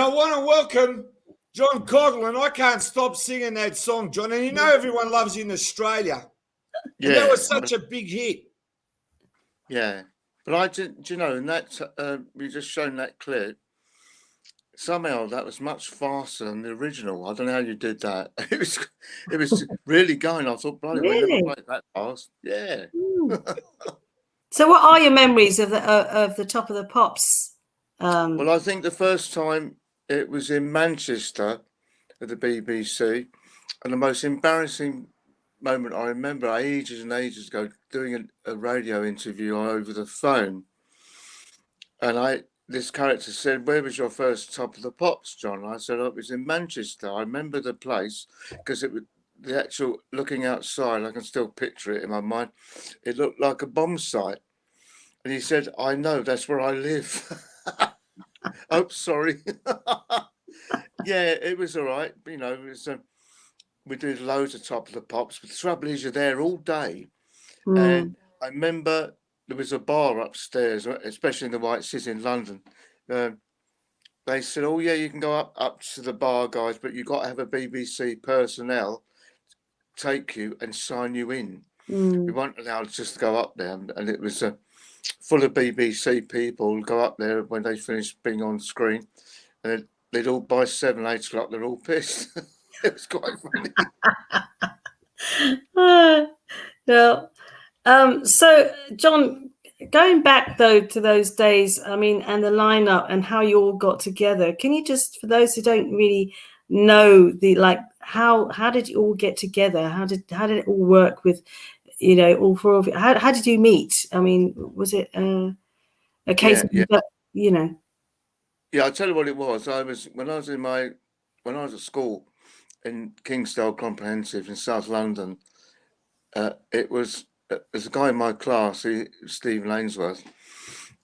I want to welcome John Coghlan. I can't stop singing that song, John. And you know everyone loves you in Australia. Yeah. And that was such a big hit. Yeah. But I did, you know, and that you just shown that clip. Somehow that was much faster than the original. I don't know how you did that. It was really going. I thought, bloody, we never played that fast. Yeah. So, what are your memories of the Top of the Pops? Well, I think the first time it was in Manchester at the BBC, and the most embarrassing moment I remember ages and ages ago doing a radio interview over the phone, and this character said, "Where was your first Top of the Pops, John?" I said, "Oh, it was in Manchester. I remember the place because it was the actual looking outside. I can still picture it in my mind. It looked like a bomb site." And he said, "I know, that's where I live." Oh, sorry. Yeah, it was all right. You know, it was, we did loads of Top of the Pops, but the trouble is you're there all day. And I remember there was a bar upstairs, especially in the White City in London. They said, "Oh yeah, you can go up to the bar, guys, but you've got to have a BBC personnel take you and sign you in." We weren't allowed just to go up there, and it was full of BBC people go up there when they finished being on screen, and they'd all by 7, 8 o'clock they're all pissed. It was quite funny. So John, going back though to those days, I mean, and the lineup and how you all got together, can you just, for those who don't really know how did you all get together? How did it all work with, you know, all four of you? How did you meet? I mean, was it a case of, you know? Yeah, I'll tell you what it was. When I was at school in Kingsdale Comprehensive in South London, there's a guy in my class, Steve Lainsworth.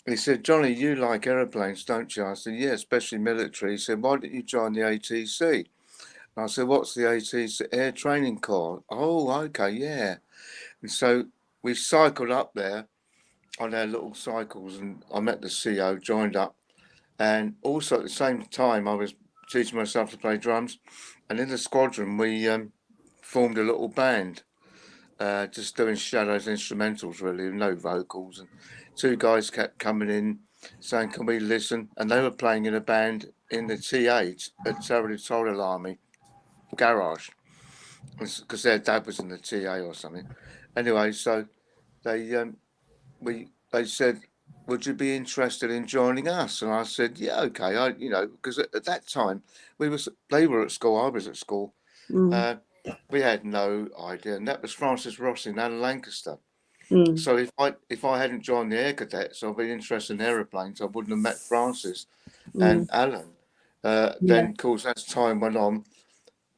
He said, "Johnny, you like aeroplanes, don't you?" I said, "Yeah, especially military." He said, "Why don't you join the ATC?" And I said, "What's the ATC?" "Air Training Corps." "Oh, okay, yeah." And so we cycled up there on our little cycles, and I met the CO, joined up. And also at the same time, I was teaching myself to play drums. And in the squadron, we formed a little band, just doing shadows instrumentals, really, no vocals. And two guys kept coming in saying, "Can we listen?" And they were playing in a band in the T8 at Territorial Army garage, because their dad was in the TA or something. Anyway, so they said, "Would you be interested in joining us?" And I said, "Yeah, okay." Because at that time they were at school, I was at school. We had no idea, and that was Francis Rossi and Alan Lancaster. So if I hadn't joined the Air Cadets, I'd been interested in aeroplanes, I wouldn't have met Francis and Alan. Then, of course, as time went on,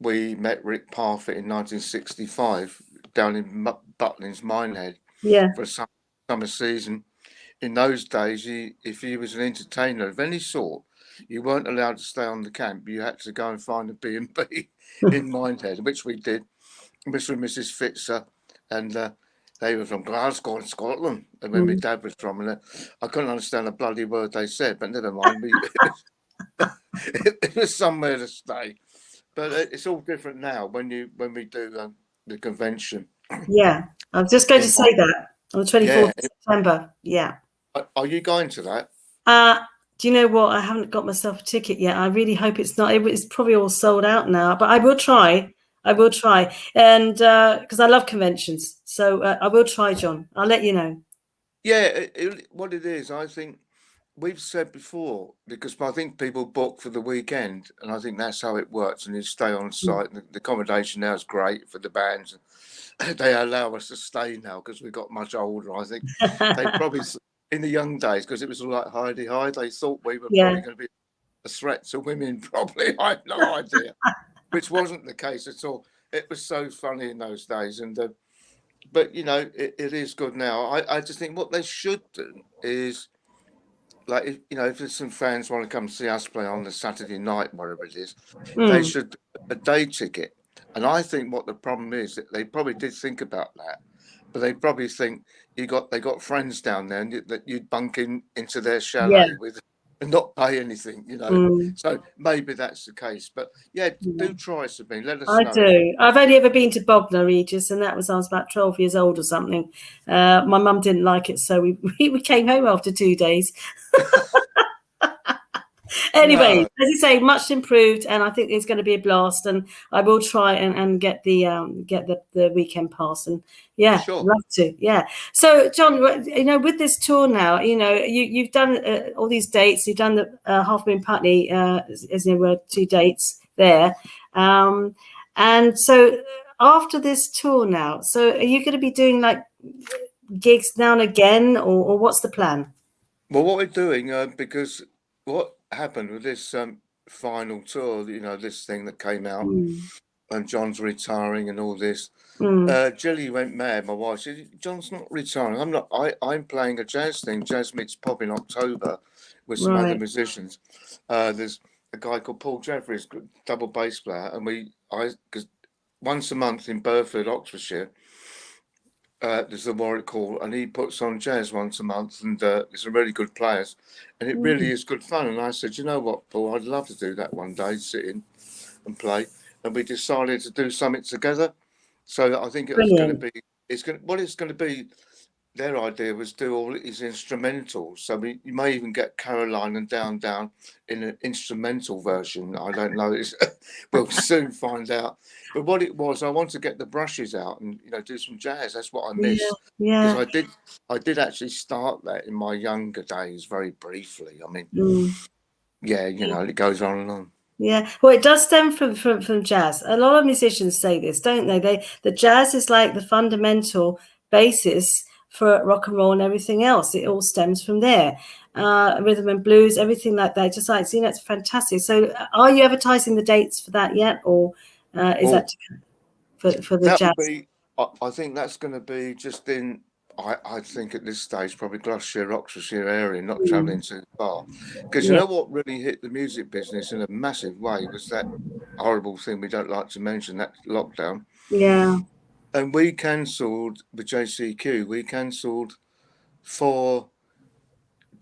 we met Rick Parfitt in 1965 down in Butlins, Minehead, for a summer season. In those days, if you was an entertainer of any sort, you weren't allowed to stay on the camp. You had to go and find a B&B in Minehead, which we did. Mr. and Mrs. Fitzer, and they were from Glasgow in Scotland, and where my dad was from, and I couldn't understand a bloody word they said, but never mind. It was somewhere to stay. But it's all different now when we do the convention. Yeah, I was just going to say that on the 24th of September. Yeah. Are you going to that? Do you know what? I haven't got myself a ticket yet. I really hope it's not. It's probably all sold out now, but I will try. And because I love conventions, so I will try, John. I'll let you know. Yeah, what it is, I think we've said before, because I think people book for the weekend, and I think that's how it works, and you stay on site. The accommodation now is great for the bands. They allow us to stay now because we got much older. I think they probably, in the young days, because it was all like hidey-hide, they thought we were probably going to be a threat to women. Probably, I have no idea, which wasn't the case at all. It was so funny in those days, and but you know, it is good now. I just think what they should do is, like, if there's some fans want to come see us play on the Saturday night, whatever it is, they should a day ticket. And I think what the problem is that they probably did think about that, but they probably think they got friends down there, and that you'd bunk into their chalet with and not pay anything, you know. So maybe that's the case. But yeah, do try, Sabine. Let us I know. do. I've only ever been to Bognor Regis, and that was I was about 12 years old or something. My mum didn't like it, so we came home after 2 days. Anyway, as you say, much improved, and I think it's going to be a blast. And I will try and get the weekend pass. And yeah, sure. love to. Yeah. So, John, you know, with this tour now, you know, you've done all these dates. You've done the Half Moon Putney, as there were 2 dates there, and so after this tour now, so are you going to be doing like gigs now and again, or what's the plan? Well, what we're doing, because what happened with this final tour, you know, this thing that came out, and John's retiring and all this. Jilly went mad. My wife said, "John's not retiring. I'm not. I'm playing a jazz thing. Jazz Meets Pop in October with some other musicians. There's a guy called Paul Jeffries, double bass player, and because once a month in Burford, Oxfordshire." There's a Warwick Hall, and he puts on jazz once a month, and there's some really good players, and it really is good fun. And I said, you know what, Paul, I'd love to do that one day, sit in and play. And we decided to do something together. So I think it's going to be. Their idea was do all these instrumentals. So you may even get Caroline and Down Down in an instrumental version. I don't know. We'll soon find out. But what it was, I want to get the brushes out and, you know, do some jazz. That's what I miss. Yeah. Because I did actually start that in my younger days, very briefly. I mean, you know, it goes on and on. Yeah, well, it does stem from jazz. A lot of musicians say this, don't they? The jazz is like the fundamental basis for rock and roll and everything else. It all stems from there. Rhythm and blues, everything like that. Just like, you know, it's fantastic. So, are you advertising the dates for that yet, or is that for the jazz? I think that's going to be just in. I think at this stage probably Gloucestershire, Oxfordshire area, not travelling too far, because you know what really hit the music business in a massive way was that horrible thing we don't like to mention, that lockdown. Yeah. And we cancelled the JCQ. We cancelled 4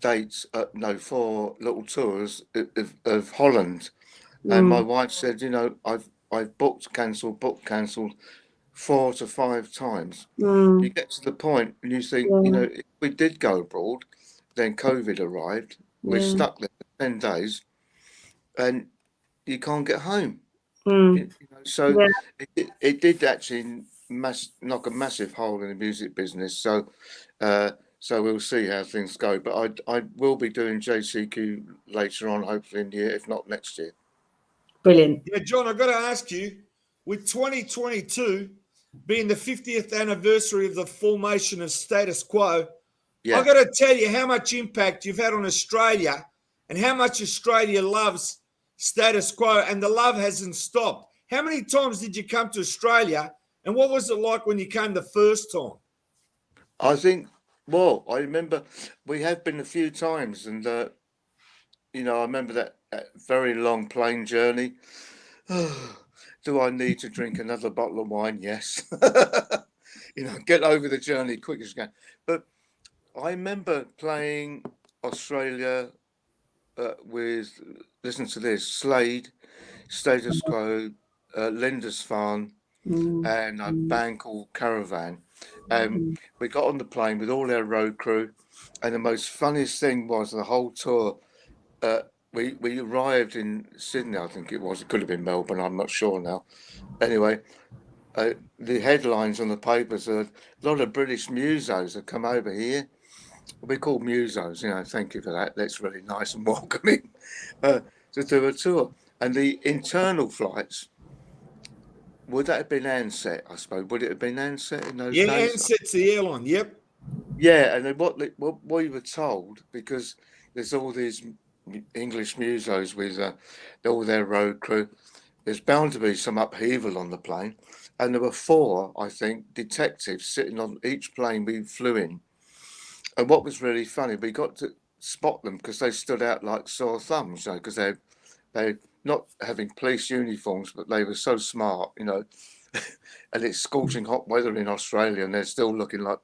dates, 4 little tours of Holland. And my wife said, you know, I've booked, cancelled 4 to 5 times. You get to the point and you think, you know, if we did go abroad, then COVID arrived. We're stuck there for 10 days and you can't get home. You know, so it did actually knock a massive hole in the music business. So we'll see how things go. But I will be doing JCQ later on, hopefully in the year, if not next year. Brilliant. Yeah, John, I've got to ask you, with 2022 being the 50th anniversary of the formation of Status Quo, I've got to tell you how much impact you've had on Australia and how much Australia loves Status Quo, and the love hasn't stopped. How many times did you come to Australia, and what was it like when you came the first time? I think, well, I remember we have been a few times, and you know, I remember that very long plane journey. Do I need to drink another bottle of wine? Yes. You know, get over the journey quick as you can. But I remember playing Australia with, listen to this, Slade, Status Quo, Lindisfarne, and a band called Caravan. We got on the plane with all our road crew, and the most funniest thing was the whole tour. We arrived in Sydney, I think it was. It could have been Melbourne, I'm not sure now. Anyway, the headlines on the papers are a lot of British musos have come over here. We call musos, you know, thank you for that. That's really nice and welcoming to do a tour. And the internal flights, would that have been Ansett, I suppose? Would it have been Ansett in those days? Yeah, Ansett's the airline, yep. Yeah, and then what we were told, because there's all these English musos with all their road crew, there's bound to be some upheaval on the plane. And there were 4, I think, detectives sitting on each plane we flew in. And what was really funny, we got to spot them because they stood out like sore thumbs, you know, because they're not having police uniforms, but they were so smart, you know. And it's scorching hot weather in Australia, and they're still looking like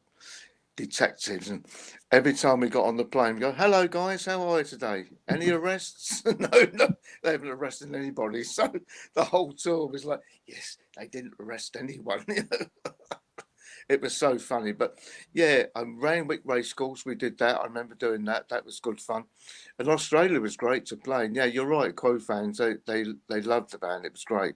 detectives, and every time we got on the plane, we go, "Hello guys, how are you today? Any arrests?" No, they haven't arrested anybody. So the whole tour was like, yes, they didn't arrest anyone. It was so funny. But yeah, Randwick Race Course, we did that. I remember doing that. That was good fun. And Australia was great to play. And yeah, you're right, QUO fans, they loved the band. It was great.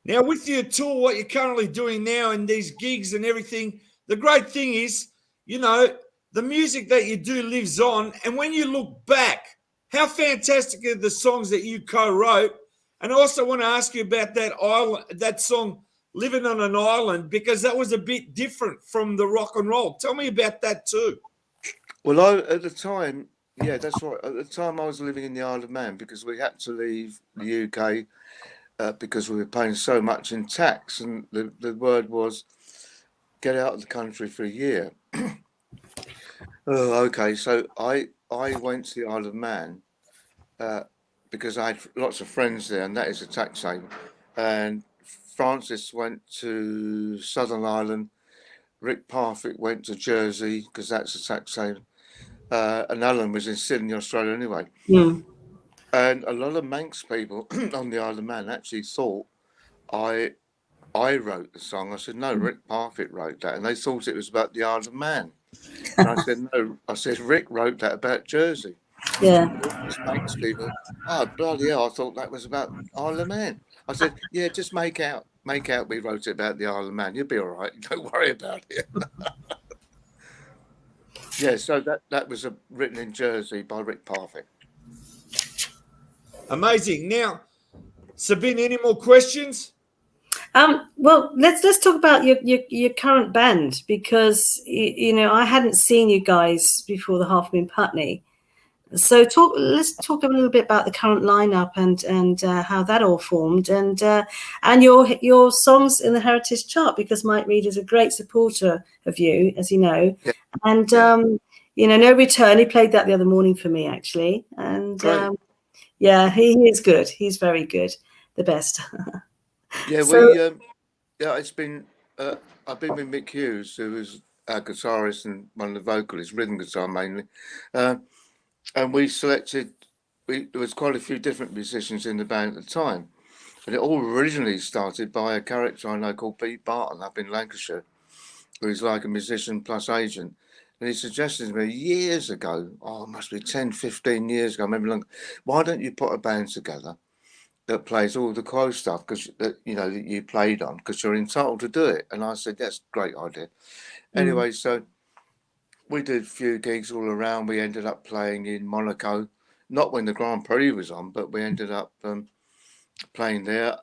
Now, with your tour, what you're currently doing now and these gigs and everything, the great thing is, you know, the music that you do lives on. And when you look back, how fantastic are the songs that you co-wrote? And I also want to ask you about that song, Living on an Island, because that was a bit different from the rock and roll. Tell me about that too. Well, at the time, yeah, that's right. At the time, I was living in the Isle of Man because we had to leave the UK because we were paying so much in tax, and the word was get out of the country for a year. Oh, okay. So I went to the Isle of Man because I had lots of friends there, and that is a tax haven. And Francis went to Southern Ireland. Rick Parfitt went to Jersey because that's a tax haven. And Alan was in Sydney, Australia anyway. Mm. And a lot of Manx people on the Isle of Man actually thought I wrote the song. I said, no, Rick Parfitt wrote that. And they thought it was about the Isle of Man. And I said, no, I said, Rick wrote that about Jersey. Yeah. These Manx people, oh, bloody hell, I thought that was about Isle of Man. I said, yeah, just make out we wrote it about the Isle of Man. You'll be all right. Don't worry about it. Yeah, so that was written in Jersey by Rick Parfitt. Amazing. Now, Sabine, any more questions? Well, let's talk about your current band, because you know I hadn't seen you guys before the Half Moon Putney. So let's talk a little bit about the current lineup and how that all formed, and your songs in the Heritage Chart, because Mike Reed is a great supporter of you, as you know. Yeah. And you know, No Return, he played that the other morning for me actually, and yeah, he is good. He's very good, the best. Yeah, So, it's been I've been with Mick Hughes, who is our guitarist and one of the vocalists, rhythm guitar mainly, and there was quite a few different musicians in the band at the time, and it all originally started by a character I know called Pete Barton up in Lancashire, who's like a musician plus agent, and he suggested to me years ago, it must be 10, 15 years ago, maybe longer, why don't you put a band together that plays all the QUO stuff that you played on, because you're entitled to do it. And I said, that's a great idea. Anyway, so we did a few gigs all around. We ended up playing in Monaco, not when the Grand Prix was on, but we ended up playing there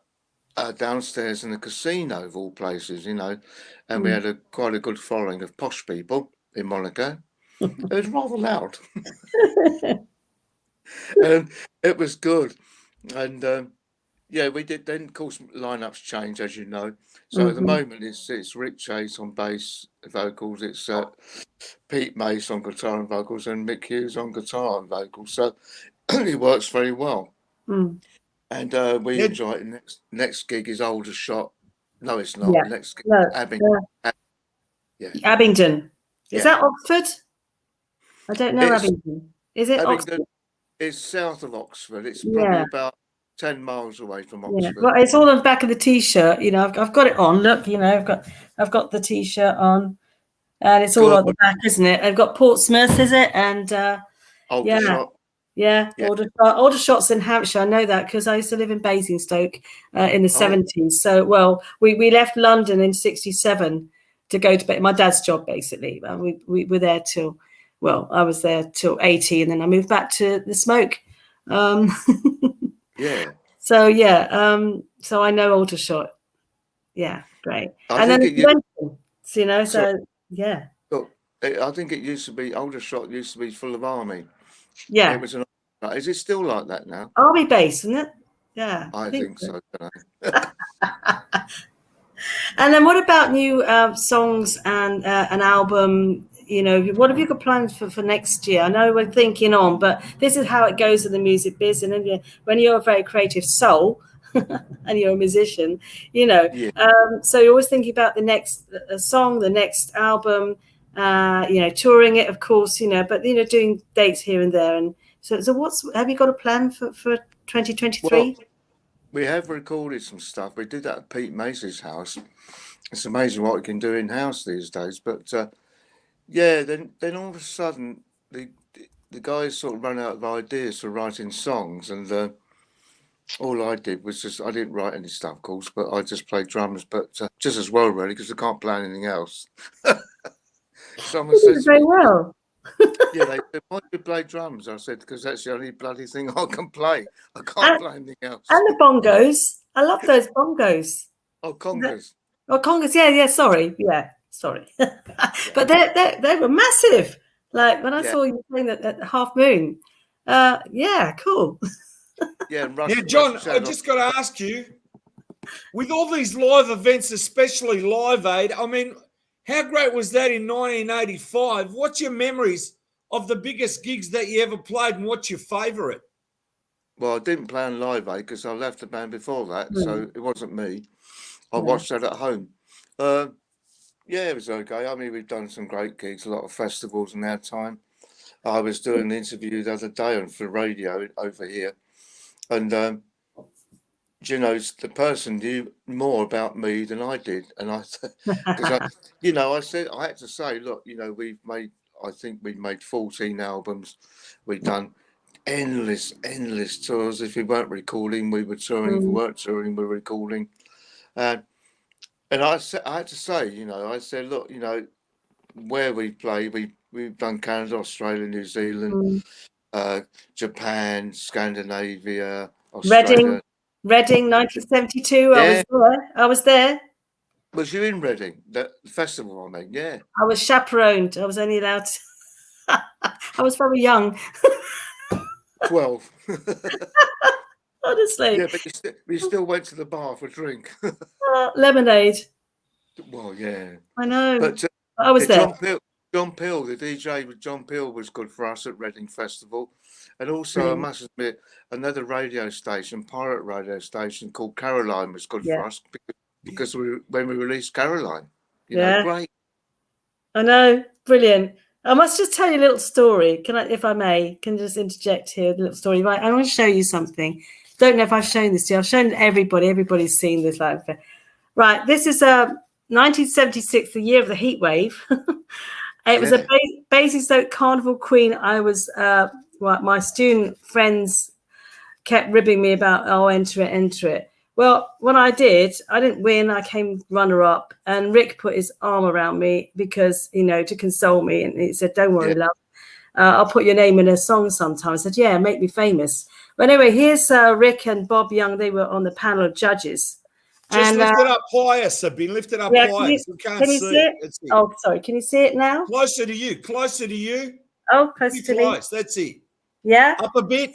downstairs in the casino of all places, and we had quite a good following of posh people in Monaco. It was rather loud. And it was good. And yeah, we did. Then, of course, lineups change, as you know. So at the moment, it's Rick Chase on bass vocals. It's Pete Mace on guitar and vocals, and Mick Hughes on guitar and vocals. So it works very well. And we enjoy it. Next gig is Aldershot. No, it's not. Yeah. Next gig, No, Abington. Yeah. Abington. Is that Oxford? I don't know Abington. Is it Abington? Oxford? It's south of Oxford. It's probably about 10 miles away from Oxford. Yeah, well, it's all on the back of the T-shirt. You know, I've got it on. Look, you know, I've got the T-shirt on, and it's all on the back, isn't it? I've got Portsmouth, is it? And Aldershot. Yeah. Aldershot's in Hampshire. I know that because I used to live in Basingstoke in the 70s. So, well, we left London in 67 to go to my dad's job, basically. We were there till, well, I was there till 80, and then I moved back to the smoke. Yeah. So, so I know Aldershot. Yeah, great. I think it used to be, Aldershot used to be full of army. Yeah. It was is it still like that now? Army base, isn't it? Yeah. I think so. And then what about new songs and an album? You know, what have you got planned for next year? I know we're thinking on, but this is how it goes in the music biz. And when you're a very creative soul, and you're a musician, you know. Yeah. So you're always thinking about the next song, the next album, you know, touring it, of course, you know, but, you know, doing dates here and there. And so have you got a plan for 2023? Well, we have recorded some stuff. We did that at Pete Macy's house. It's amazing what we can do in house these days. But yeah, then all of a sudden the guys sort of ran out of ideas for writing songs, and all I did was I didn't write any stuff, of course, but I just played drums, but just as well, really, because I can't play anything else. Someone said to very me, well. yeah, they said, why do you play drums? I said, because that's the only bloody thing I can play. I can't play anything else. And the bongos. I love those bongos. Oh, congas. Congas. Yeah, sorry. Yeah, sorry. But they were massive. Like when I saw you playing at Half Moon. Yeah, cool. Yeah, John, I just got to ask you, with all these live events, especially Live Aid, I mean, how great was that in 1985? What's your memories of the biggest gigs that you ever played, and what's your favourite? Well, I didn't play on Live Aid because I left the band before that, so it wasn't me. I watched that at home. Yeah, it was okay. I mean, we've done some great gigs, a lot of festivals in our time. I was doing an interview the other day for radio over here, and you know, the person knew more about me than I did, and I had to say, look, you know, I think we've made 14 albums. We've done endless tours. If we weren't recording, we were touring. If we weren't touring, we were recording. And I had to say, you know, I said, look, you know, where we play, we've done Canada, Australia, New Zealand, Japan, Scandinavia, Australia. Reading, 1972. Yeah. I was there. Was you in Reading? The festival, I mean, yeah. I was chaperoned. I was only allowed to... I was very young. 12. Honestly. Yeah, but you still went to the bar for a drink. Lemonade. Well, yeah. I know. But I was there. John Peel, the DJ with John Peel was good for us at Reading Festival. And also, I must admit, another radio station, pirate radio station called Caroline was good for us because when we released Caroline, you know, great. I know, brilliant. I must just tell you a little story. Can I, if I may, can just interject here with a little story? Right, I want to show you something. Don't know if I've shown this to you. I've shown everybody. Everybody's seen this. Right, this is 1976, the year of the heat wave. It was a Basingstoke Carnival Queen. I was my student friends kept ribbing me about, oh, enter it. Well, when I did, I didn't win. I came runner-up, and Rick put his arm around me because, you know, to console me, and he said, "Don't worry, love. I'll put your name in a song sometime." I said, "Yeah, make me famous." But anyway, here's Rick and Bob Young. They were on the panel of judges. Just lift it up higher, Sabine. Lift it up higher. Can you see it? Oh, sorry. Can you see it now? Closer to you. Closer to you. Oh, closer to me. That's it. Yeah. Up a bit.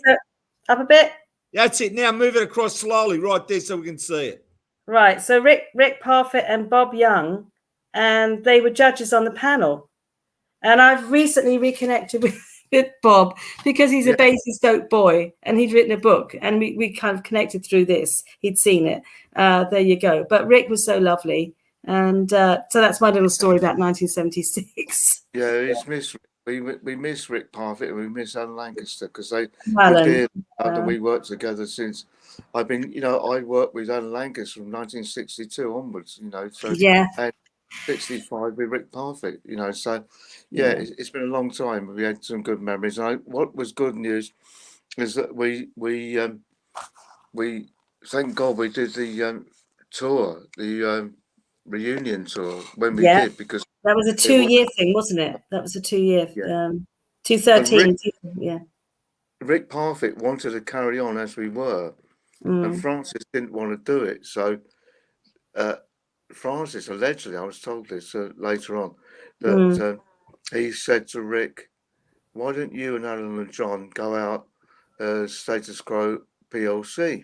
Up a bit. That's it. Now move it across slowly right there so we can see it. Right. So Rick Parfitt and Bob Young, and they were judges on the panel. And I've recently reconnected with Bob because he's a Basingstoke boy and he'd written a book, and we kind of connected through this. He'd seen it. There you go. But Rick was so lovely. And so that's my little story about 1976. Yeah, he's missed. We miss Rick Parfitt and we miss Alan Lancaster because they we worked together since I've been, you know, I worked with Alan Lancaster from 1962 onwards, you know, so and 65 with Rick Parfitt, you know, so it's been a long time. We had some good memories. And what was good news is that we thank God we did the tour, the reunion tour when we did, because that was a 2-year thing, wasn't it? That was a 2-year 2013. Rick Parfitt wanted to carry on as we were, and Francis didn't want to do it. So Francis, allegedly, I was told this later on, that he said to Rick, "Why don't you and Alan and John go out Status Quo PLC?"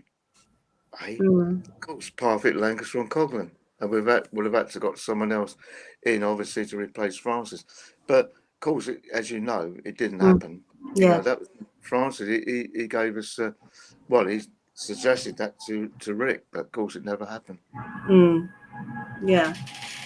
Of course, Parfitt, Lancaster and Coghlan. And we'd have had to got someone else in, obviously, to replace Francis. But, of course, as you know, it didn't happen. You know, that was Francis. He gave us, he suggested that to Rick, but of course it never happened. Yeah.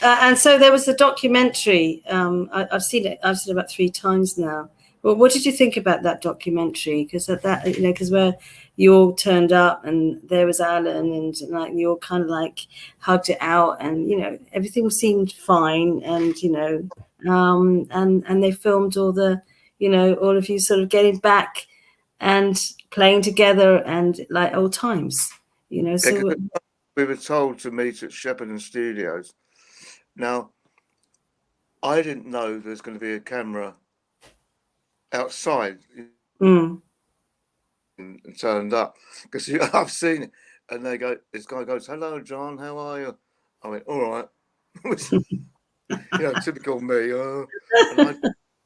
And so there was a documentary. I've seen it. I've seen it about 3 times now. Well, what did you think about that documentary? Because because where you all turned up and there was Alan and like you all kind of like hugged it out and everything seemed fine and and they filmed all the all of you sort of getting back and playing together and like old times. So we were told to meet at Shepperton Studios. Now, I didn't know there's going to be a camera outside and turned up, because I've seen it, and this guy goes, "Hello, John, how are you?" I went, "All right." Typical me. And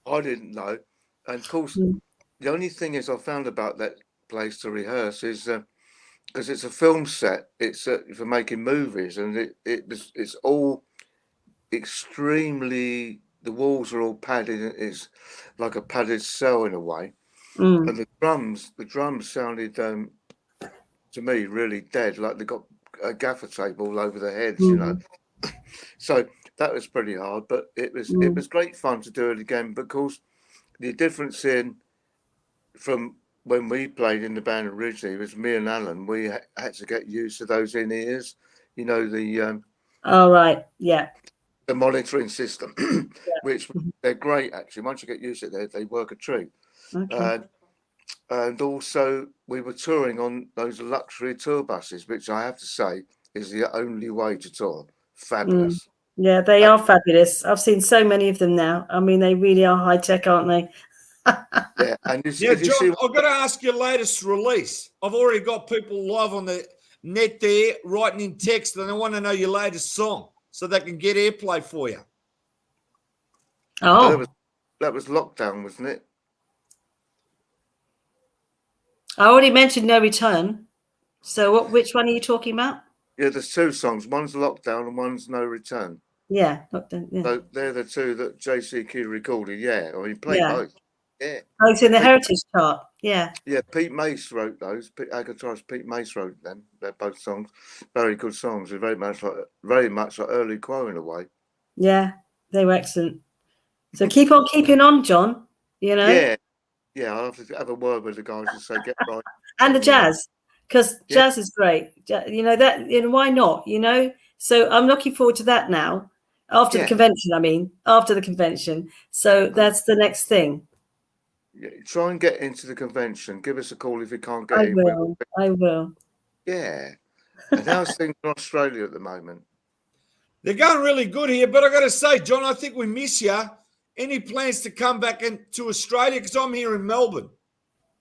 I didn't know, and of course, the only thing is I found about that place to rehearse is because it's a film set. It's for making movies, and it's all extremely. The walls are all padded. It's like a padded cell in a way, and the drums sounded to me really dead, like they got a gaffer tape all over their heads, So that was pretty hard, but it was great fun to do it again, because the difference from when we played in the band originally was me and Alan. We had to get used to those in-ears, the oh right, yeah, the monitoring system, which they're great actually. Once you get used to it, they work a treat. okay. And also we were touring on those luxury tour buses, which I have to say is the only way to tour. Fabulous. Yeah, they are fabulous. I've seen so many of them now. I mean, they really are high tech, aren't they? Yeah, and John, I've got to ask your latest release. I've already got people live on the net there writing in text, and they want to know your latest song so they can get airplay for you. Oh, that was Lockdown, wasn't it? I already mentioned No Return. So which one are you talking about? Yeah, there's 2 songs. One's Lockdown and one's No Return. Yeah, Lockdown. Yeah. So they're the 2 that JCQ recorded. Yeah, or he played both. Yeah. Oh, it's in the Heritage chart. Yeah. Yeah, Pete Mace wrote those. Our guitarist Pete Mace wrote them. They're both songs, very good songs. They're very much like early QUO in a way. Yeah, they were excellent. So keep on keeping on, John. Yeah. I'll have to have a word with the guys and say get right. And the jazz, because jazz is great. Why not? So I'm looking forward to that now. After the convention. So that's the next thing. Yeah, try and get into the convention. Give us a call if you can't get in. I will. Yeah. And how's things in Australia at the moment? They're going really good here, but I got to say, John, I think we miss you. Any plans to come back into Australia? Because I'm here in Melbourne.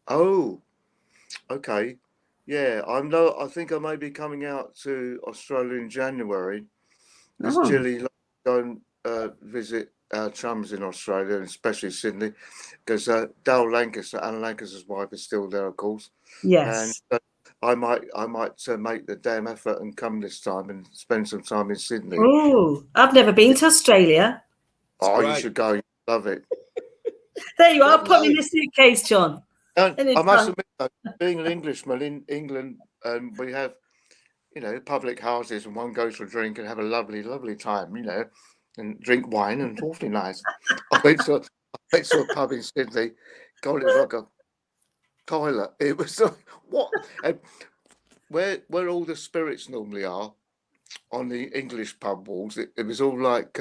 Oh, okay. Yeah, I think I may be coming out to Australia in January. As Jilly go and visit our chums in Australia, and especially Sydney, because Alan Lancaster's wife is still there, of course. Yes. And I might make the damn effort and come this time and spend some time in Sydney. Oh, I've never been to Australia. You should go. You love it. There you are. Put me in the suitcase, John. I must admit, though, being an Englishman in England, we have, public houses, and one goes for a drink and have a lovely, lovely time, and drink wine, and awfully nice. I went to a pub in Sydney. God, it was like a toilet. It was like, what? And where all the spirits normally are on the English pub walls, it was all like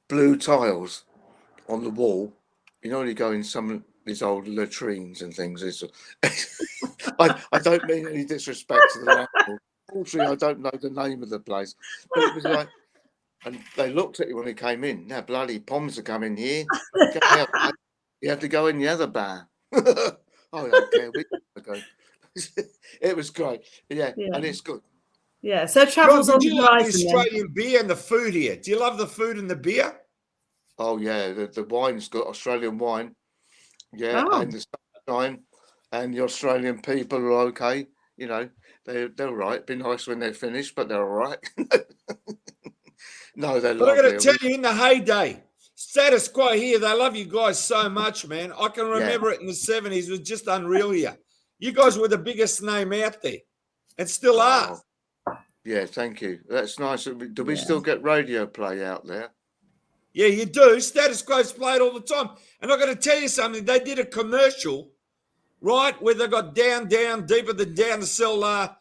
blue tiles on the wall. You go in some of these old latrines and things. I don't mean any disrespect to the landlord. Unfortunately, I don't know the name of the place. But it was like, and they looked at you when they came in. Now, bloody Poms are coming here. You have to go in the other bar. I don't care. It was great. Yeah, and it's good. Yeah, so travel's on the horizon. Like the Australian beer and the food here? Do you love the food and the beer? Oh yeah, the wine's got Australian wine. Yeah, and the sunshine, and the Australian people are okay. They're all right. Be nice when they're finished, but they're all right. No, they're lovely. But I got to tell you, in the heyday, status quo here, they love you guys so much, man. I can remember it in the 70s. It was just unreal here. You guys were the biggest name out there, and still are. Yeah, thank you. That's nice. Do we still get radio play out there? Yeah, you do. Status Quo's played all the time. And I've got to tell you something. They did a commercial, right, where they got down, deeper than down to sell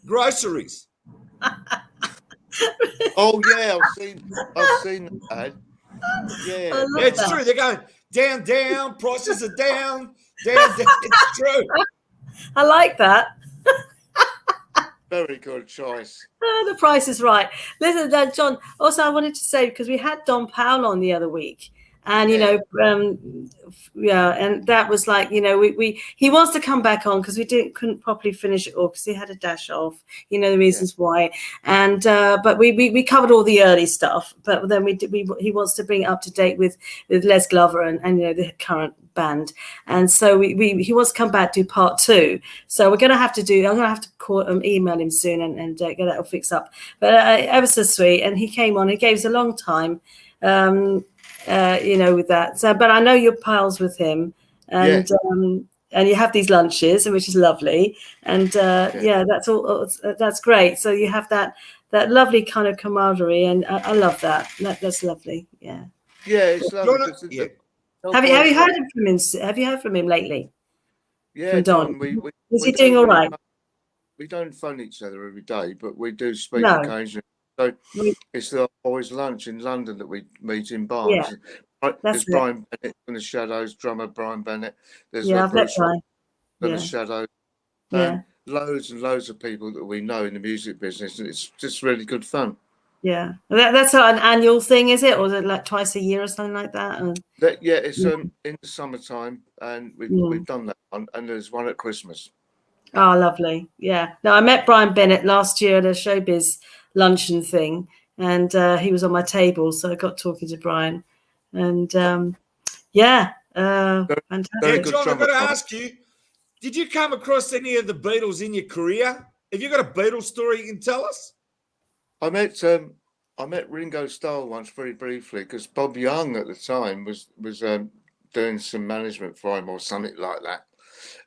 groceries. Oh, yeah, I've seen that ad. Yeah. It's true. They're going down, prices are down. It's true. I like that. Very good choice. Oh, the price is right. Listen, John, also I wanted to say, because we had Don Powell on the other week, and, and that was like, he wants to come back on because we couldn't properly finish it all because he had a dash off, the reasons why. And, but we covered all the early stuff, but then he wants to bring it up to date with Les Glover and the current band. And so he wants to come back, do part 2. So I'm going to have to call email him soon and get that all fixed up. But ever so sweet. And he came on, he gave us a long time, with that. So, but I know you're pals with him, and you have these lunches, which is lovely. And that's all. That's great. So you have that lovely kind of camaraderie, and I love that. That's lovely. Yeah. Yeah, it's lovely. Have you heard from him? Have you heard from him lately? Yeah, from Don. Is he doing all right? We don't phone each other every day, but we do speak occasionally. So it's the boys' lunch in London that we meet in Bonn. Yeah, there's Brian Bennett in the Shadows, drummer Brian Bennett. There's Bruce in the Shadows. And loads and loads of people that we know in the music business, and it's just really good fun. Yeah, that's an annual thing, is it, or is it like twice a year or something like that? It's in the summertime, and we've done that one, and there's one at Christmas. Oh, lovely. Yeah. No, I met Brian Bennett last year at a showbiz luncheon thing, and he was on my table, so I got talking to Brian, and fantastic. Yeah, John, I've got to ask you, did you come across any of the Beatles in your career? Have you got a Beatles story you can tell us? I met Ringo Starr once very briefly because Bob Young at the time was doing some management for him or something like that,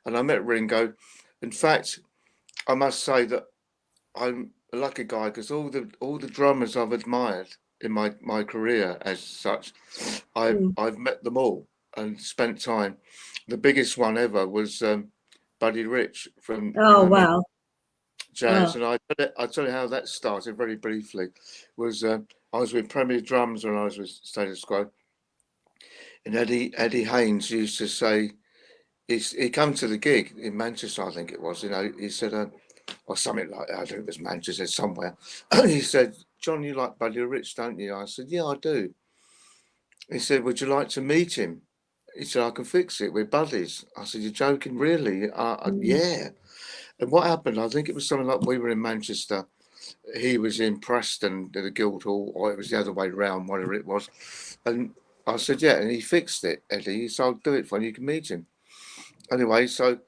and I met Ringo. In fact, I must say that I'm a lucky guy because all the drummers I've admired in my career as such, I've met them all and spent time. The biggest one ever was Buddy Rich from wow. Jazz, and I tell you how that started very briefly. Was I was with Premier Drums when I was with Status Quo, and Eddie Haynes used to say, he come to the gig in Manchester, I think it was. He said, or something like that. I think it was Manchester somewhere. He said, "John, you like Buddy Rich, don't you?" I said, "Yeah, I do." He said, "Would you like to meet him?" He said, "I can fix it. We're buddies." I said, "You're joking, really?" Yeah. And what happened, I think it was something like we were in Manchester. He was in Preston at the Guildhall, or it was the other way around, whatever it was. And I said, "Yeah," and he fixed it, Eddie. He said, "I'll do it for you. You can meet him." Anyway, so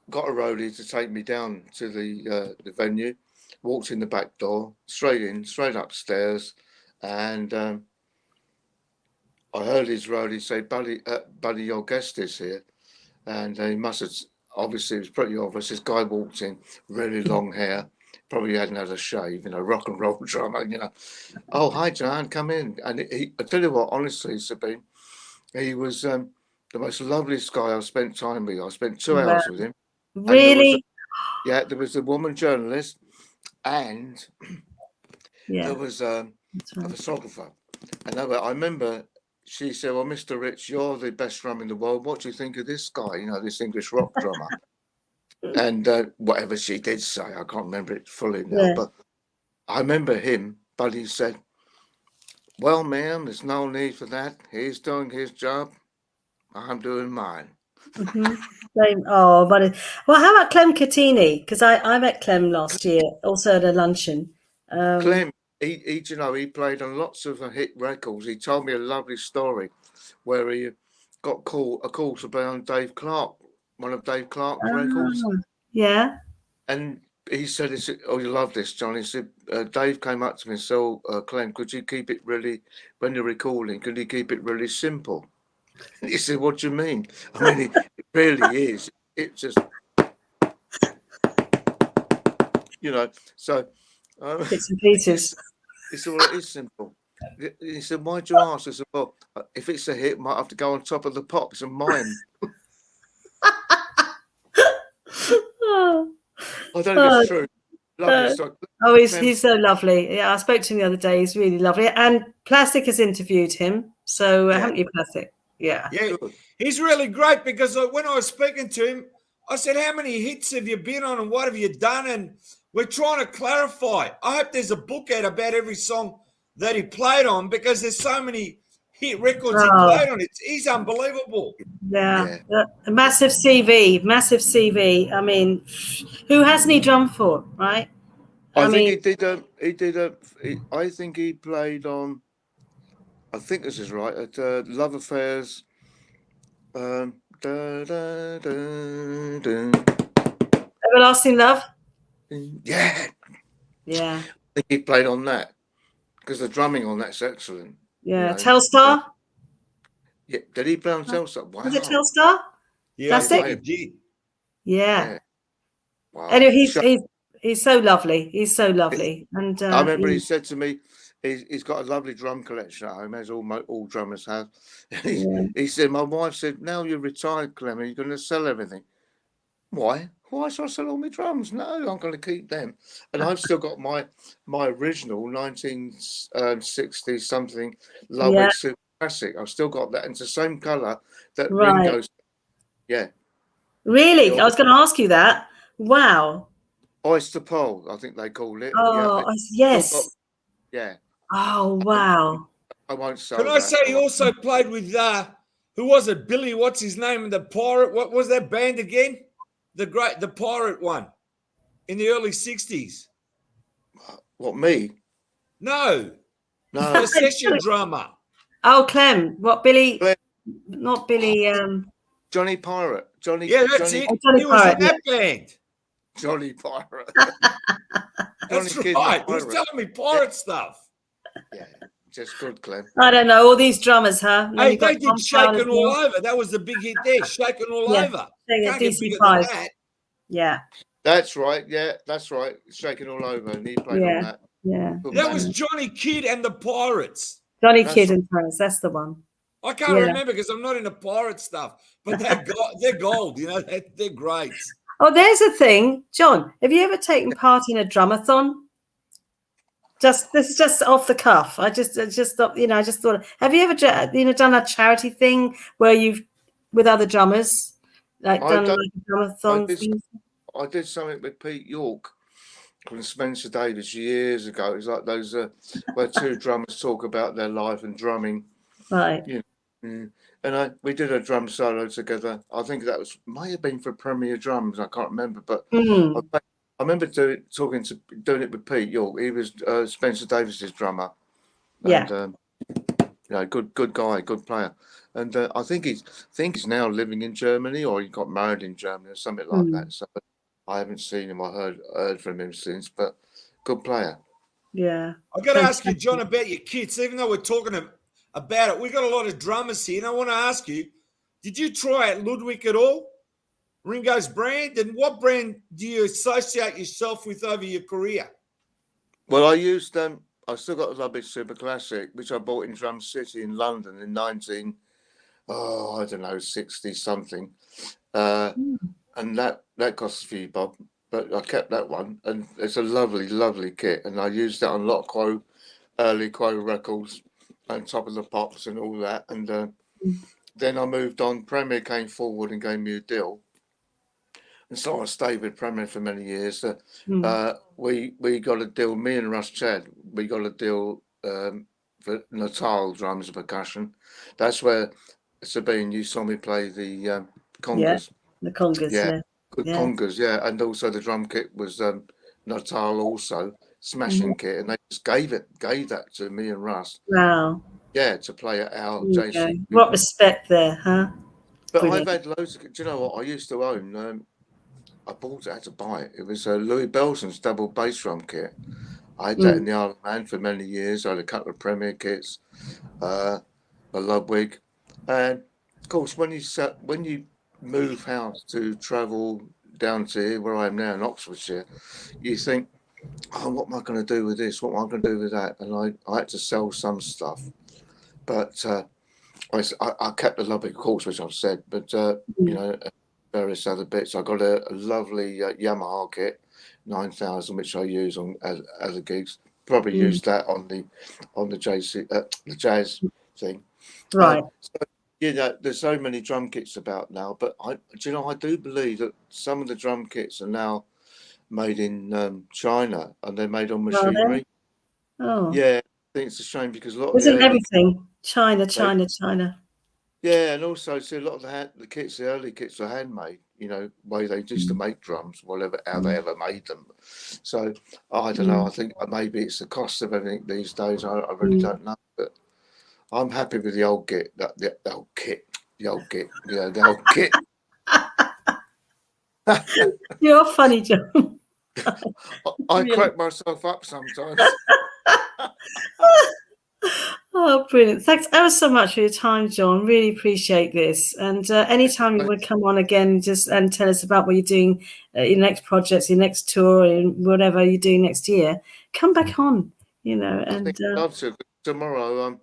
got a roadie to take me down to the venue, walked in the back door, straight upstairs, and I heard his roadie say, Buddy, your guest is here. And he must have, obviously, it was pretty obvious. This guy walked in, really long hair, probably hadn't had a shave, rock and roll drummer, "Oh, hi, John, come in." And I tell you what, honestly, Sabine, he was the most loveliest guy I've spent time with. I spent 2 hours with him. Really? There was a woman journalist, and there was a photographer. And I remember she said, "Well, Mr. Rich, you're the best drummer in the world. What do you think of this guy, this English rock drummer?" And whatever she did say, I can't remember it fully now, but I remember him, Buddy said, "Well, ma'am, there's no need for that. He's doing his job. I'm doing mine." Oh, buddy. Well, how about Clem Catini? Because I met Clem last year, also at a luncheon. Clem, he played on lots of hit records. He told me a lovely story where he got a call to play on Dave Clark, one of Dave Clark's records. Yeah. And he said, "Oh, you love this, John." He said, Dave came up to me and said, "Clem, could you keep it really, when you're recording, could you keep it really simple?" And he said, "What do you mean?" I mean, it really is. It just, you know. So bits and pieces. it's all, it is simple. He said, why'd you ask? I said, well, if it's a hit, might have to go on top of the pops and mime. Oh, I don't know if it's true. Lovely story. oh, he's so lovely. Yeah, I spoke to him the other day. He's really lovely. And Plastic has interviewed him. So haven't you, Plastic? Yeah. Yeah, he's really great because when I was speaking to him, I said, how many hits have you been on and what have you done? And we're trying to clarify. I hope there's a book out about every song that he played on because there's so many hit records he played on. He's unbelievable. Yeah. A massive CV, massive CV. I mean, who hasn't he drummed for, right? I think I think he played on, I think this is right, at Love Affairs. Everlasting Love? Yeah. Yeah. I think he played on that because the drumming on that's excellent. Yeah. Telstar? Yeah. Did he play on Telstar? Wow. Was it Telstar? Yeah, Plastic? I think he did. Yeah. Wow. Anyway, he's so lovely. He's so lovely. And I remember he said to me, he's got a lovely drum collection at home, as all drummers have. He said, my wife said, now you're retired, Clem, you're going to sell everything. Why? Why should I sell all my drums? No, I'm going to keep them. And I've still got my original 1960 something Ludwig Super Classic. I've still got that. And it's the same colour that Ringo's. Yeah. Really? I was going to ask you that. Wow. Oyster Pole, I think they call it. Oh, yes. Yeah. Oh, wow. I won't sell Can I say he also played with, who was it? Billy, what's his name? The Pirate. What was that band again? The Pirate one in the early 60s. What, me? No. No. The session drummer. Oh, Clem. What, Billy? Clem. Not Billy. Johnny Pirate. Johnny. Yeah, that's it. Johnny he was Pirate, in that band. Johnny Pirate. That's right. He was telling me pirate stuff. Yeah, just good, Clem. I don't know. All these drummers, huh? Hey, they did Shaking All Over. That was the big hit there. Shaking All Over. Can't get bigger than that. Yeah. That's right. Yeah, that's right. Shaking All Over. And he played on that. Yeah. That was Johnny Kidd and the Pirates. Johnny Kidd and Pirates. That's the one. I can't remember because I'm not into pirate stuff. But they're gold. You know, they're great. Oh, there's a thing. John, have you ever taken part in a drumathon? This is just off the cuff. I just thought, I just thought, have you ever, done a charity thing where you've, with other drummers, like done like a drumathon? I did something with Pete York from Spencer Davis years ago. It was like those where two drummers talk about their life and drumming. Right. And we did a drum solo together. I think that may have been for Premier Drums. I can't remember, but I remember doing it with Pete York. He was Spencer Davis's drummer. And, good guy, good player. And I think he's now living in Germany, or he got married in Germany or something like that. So I haven't seen him or heard from him since, but good player. Yeah. I've got to ask you, John, about your kits. Even though we're talking about it, we've got a lot of drummers here, and I want to ask you, did you try out Ludwig at all? Ringo's brand? And what brand do you associate yourself with over your career? Well, I used I still got a Ludwig Super Classic, which I bought in Drum City in London in 60 something. And that cost a few bob, but I kept that one, and it's a lovely, lovely kit. And I used that on a lot of early QUO records, on top of the pops and all that. And then I moved on. Premier came forward and gave me a deal, and so I stayed with Premier for many years. We got a deal. Me and Russ Chad, we got a deal for Natal drums and percussion. That's where, Sabine, you saw me play the congas. The congas, Good congas, and also the drum kit was Natal also, smashing kit, and they just gave that to me and Russ. Wow. Yeah, to play at our JCQ. What respect there, huh? But Brilliant. I've had loads of. Do you know what I used to own? I bought it, I had to buy it. It was Louis Belson's double bass drum kit. I had that in the Isle of Man for many years. I had a couple of Premier kits, a Ludwig, and of course when you move house to travel down to here, where I am now in Oxfordshire, you think, oh, what am I going to do with this? What am I going to do with that? And I had to sell some stuff, but I kept the lovely course, which I've said, but you know, various other bits. I got a lovely Yamaha kit, 9000, which I use on other gigs. Probably use that on the the jazz thing. Right. So, you know, there's so many drum kits about now, but do you know, I do believe that some of the drum kits are now made in China, and they're made on machinery. Oh, Yeah, I think it's a shame because a lot of isn't the early, everything China? yeah, and also see a lot of the kits, the early kits are handmade. You know, way they used to make drums, whatever, how they ever made them. So I don't know. I think maybe it's the cost of everything these days. I really don't know, but I'm happy with the old kit. The old kit, the old kit, yeah, the old kit. You're funny, John. I crack myself up sometimes. Oh, brilliant. Thanks ever so much for your time, John. Really appreciate this. And anytime you would come on again just and tell us about what you're doing, your next projects, your next tour, and whatever you're doing next year, come back on, you know. And I'd love to. Tomorrow,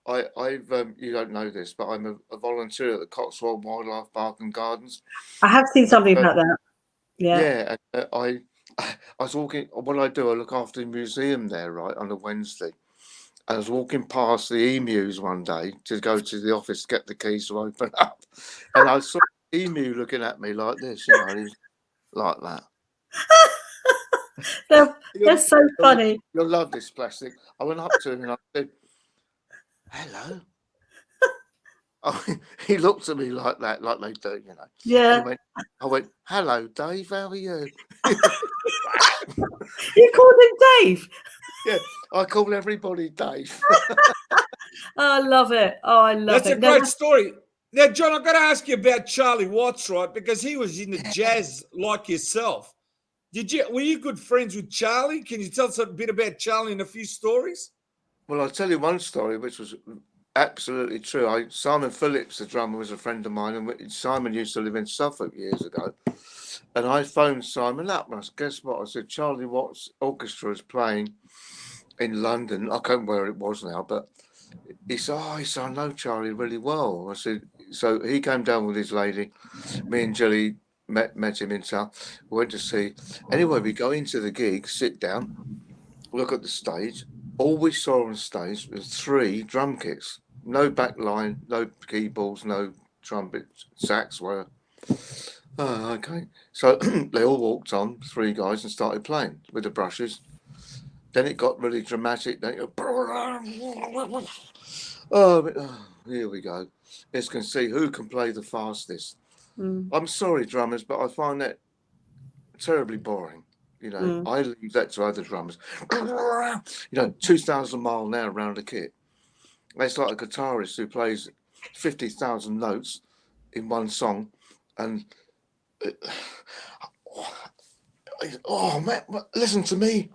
I've you don't know this, but I'm a volunteer at the Cotswold Wildlife Park and Gardens. I have seen something about that. Yeah. Yeah, and I was walking. What I do, I look after the museum there, right, on a Wednesday. I was walking past the emus one day to go to the office to get the keys to open up, and I saw an emu looking at me like this, you know, he was like that. They're so funny. You'll love this, Plastic. I went up to him and I said, "Hello." Oh, he looked at me like that, like they do, you know. Yeah. I went, "Hello, Dave. How are you?" You called him Dave? Yeah, I call everybody Dave. Oh, I love it. Oh, I love it. That's a great story. Now, John, I've got to ask you about Charlie Watts, right? Because he was in the jazz like yourself. Were you good friends with Charlie? Can you tell us a bit about Charlie and a few stories? Well, I'll tell you one story which was absolutely true. Simon Phillips, the drummer, was a friend of mine, and Simon used to live in Suffolk years ago. And I phoned Simon up, and I said, "Guess what?" I said, "Charlie Watts Orchestra is playing in London." I can't remember where it was now, but he said, "I know Charlie really well." I said, so he came down with his lady. Me and Jelly met him in town. We went to see. Anyway, we go into the gig, sit down, look at the stage. All we saw on stage was 3 drum kits. No back line, no keyboards, no trumpet, sax, whatever. Oh, okay. So they all walked on, 3 guys, and started playing with the brushes. Then it got really dramatic. Then it here we go. Let's can see who can play the fastest. I'm sorry, drummers, but I find that terribly boring. You know, I leave that to other drummers. You know, 2,000 mile an hour around a kit. It's like a guitarist who plays 50,000 notes in one song, and oh man, listen to me.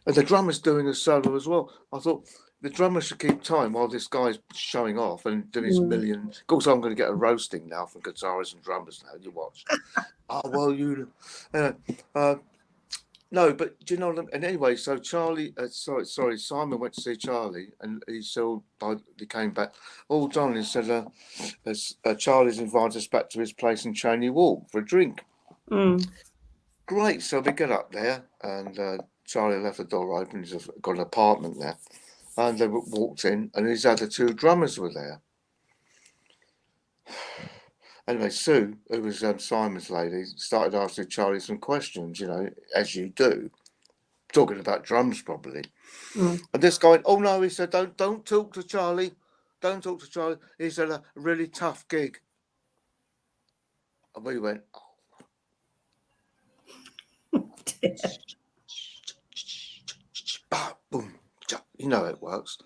And the drummer's doing a solo as well. I thought the drummer should keep time while this guy's showing off and doing his million. Of course, I'm going to get a roasting now from guitarists and drummers now. You watch. Oh well, no, but do you know? And anyway, so Charlie, Simon went to see Charlie, and he came back. Oh, John, he said, Charlie's invited us back to his place in Cheney Walk for a drink. Great. So we get up there, and Charlie left the door open. He's got an apartment there, and they walked in, and his other 2 drummers were there. Anyway, Sue, who was Simon's lady, started asking Charlie some questions, you know, as you do, talking about drums probably. And this guy, "Oh no," he said, don't talk to Charlie. Don't talk to Charlie. He said, "A really tough gig." And we went, boom. You know it works.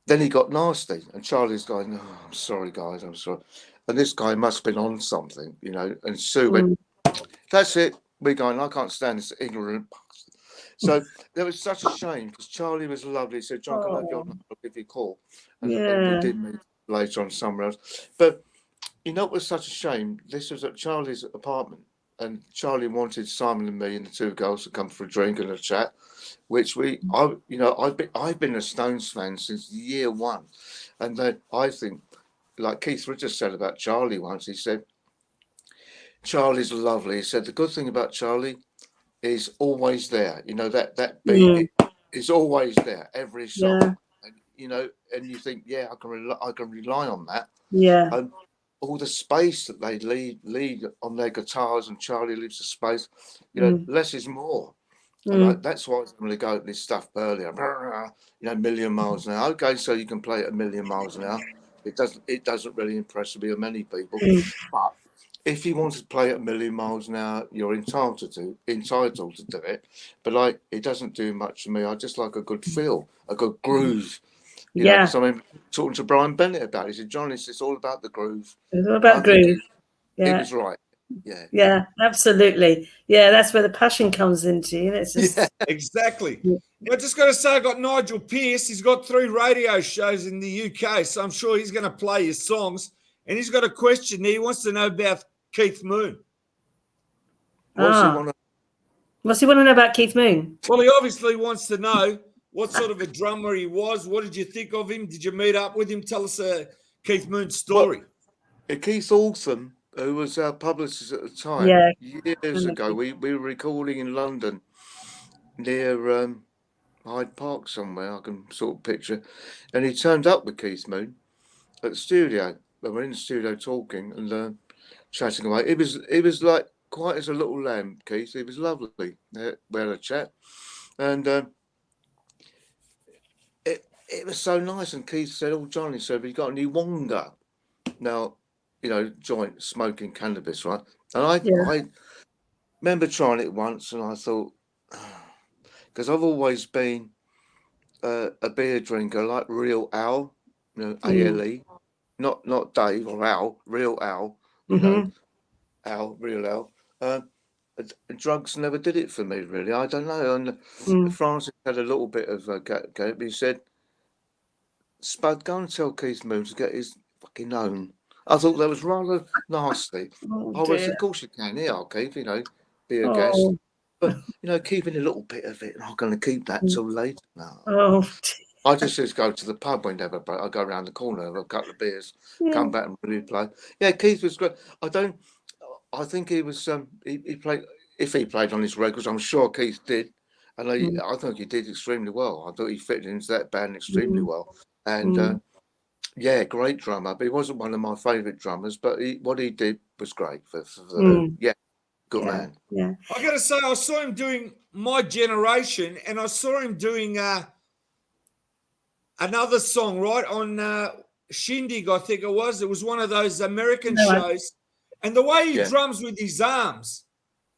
Then he got nasty, and Charlie's going, "Oh, I'm sorry, guys, I'm sorry." And this guy must have been on something, you know. And Sue went, "That's it. We're going, I can't stand this ignorant." So there was such a shame because Charlie was lovely. He said, "John, can I have your number? I'll give you a call." And we did meet later on somewhere else. But you know, it was such a shame. This was at Charlie's apartment, and Charlie wanted Simon and me and the two girls to come for a drink and a chat, which I've been a Stones fan since year one, and then I think, like Keith Richards said about Charlie once, he said, Charlie's lovely. He said the good thing about Charlie is always there. That beat is always there every song, and and you think, yeah, I can rely on that. Yeah. All the space that they lead on their guitars, and Charlie leaves the space. Less is more. And that's why I was going to go at this stuff earlier. Million miles an hour. Okay, so you can play at a million miles an hour. It doesn't really impress me or many people. But if you want to play at a million miles an hour, you're entitled to do it. But it doesn't do much for me. I just like a good feel, a good groove. Because I mean, talking to Brian Bennett about it, he said, John, it's all about the groove. It's all about groove. He was right. Yeah, absolutely. Yeah, that's where the passion comes into. It's just exactly. I just got to say, I got Nigel Pearce. He's got 3 radio shows in the UK, so I'm sure he's going to play his songs. And he's got a question there. He wants to know about Keith Moon. What's he want to know about Keith Moon? Well, he obviously wants to know what sort of a drummer he was. What did you think of him? Did you meet up with him? Tell us Keith Moon's story. Keith Altham, who was our publicist at the time, years ago, we were recording in London near Hyde Park somewhere, I can sort of picture. And he turned up with Keith Moon at the studio. We were in the studio talking and chatting away. It was like quiet as a little lamb, Keith. It was lovely. We had a chat. And it was so nice. And Keith said, oh, Johnny said, have you got any Wonga? Now, joint smoking cannabis, right? And I remember trying it once, and I thought, because I've always been a beer drinker, like Real Al, ALE, not Dave or Al, Real Al, Al, Real Al. Drugs never did it for me, really. I don't know. And Francis had a little bit of go. He said, Spud, go and tell Keith Moon to get his fucking own. I thought that was rather nasty. Of course you can. Here, Keith, be a guest. But, keeping a little bit of it, and I'm going to keep that till later. No. I just go to the pub whenever I go around the corner, have a couple of beers, come back and really play. Yeah, Keith was great. I think he was, he played, if he played on his records, I'm sure Keith did. And I think he did extremely well. I thought he fitted into that band extremely well. And, great drummer. But he wasn't one of my favourite drummers. But what he did was great for good man. Yeah. I got to say, I saw him doing My Generation, and I saw him doing another song, right, on Shindig, I think it was. It was one of those American shows. And the way he drums with his arms,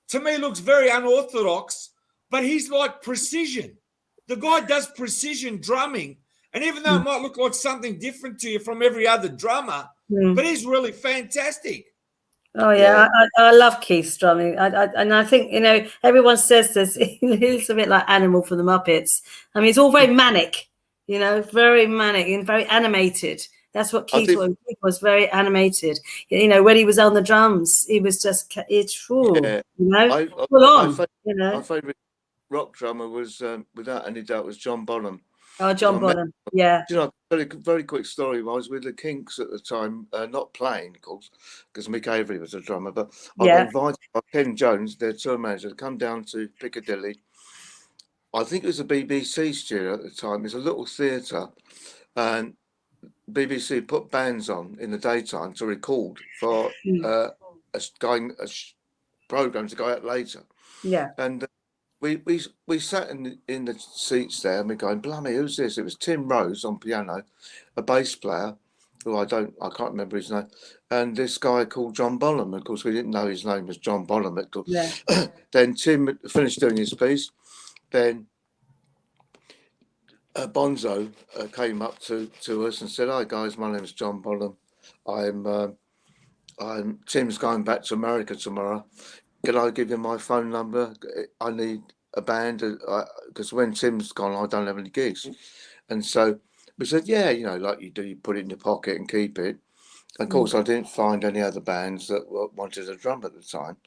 to me, looks very unorthodox, but he's like precision. The guy does precision drumming. And even though it might look like something different to you from every other drummer, but he's really fantastic. Oh, yeah. I love Keith's drumming. And I think, everyone says this. He's a bit like Animal from the Muppets. I mean, it's all very manic, very manic and very animated. That's what Keith was. He was very animated. When he was on the drums, he was just, full on. My favourite rock drummer was, without any doubt, was John Bonham. Oh, John Bonham, yeah. Very quick story. I was with the Kinks at the time, not playing, of course, because Mick Avery was a drummer, but I got invited by Ken Jones, their tour manager, to come down to Piccadilly. I think it was a BBC studio at the time. It was a little theatre, and BBC put bands on in the daytime to record for a programme to go out later. Yeah. And we sat in the seats there, and we're going, blimey, who's this? It was Tim Rose on piano, a bass player, who I can't remember his name, and this guy called John Bonham. Of course, we didn't know his name was John Bonham. Then Tim finished doing his piece. Then Bonzo came up to us and said, "Hi guys, my name is John Bonham. I'm Tim's going back to America tomorrow. Can I give you my phone number? I need a band because when Tim's gone, I don't have any gigs." And so we said, "Yeah, like you do, you put it in your pocket and keep it." Of course, I didn't find any other bands that wanted a drum at the time.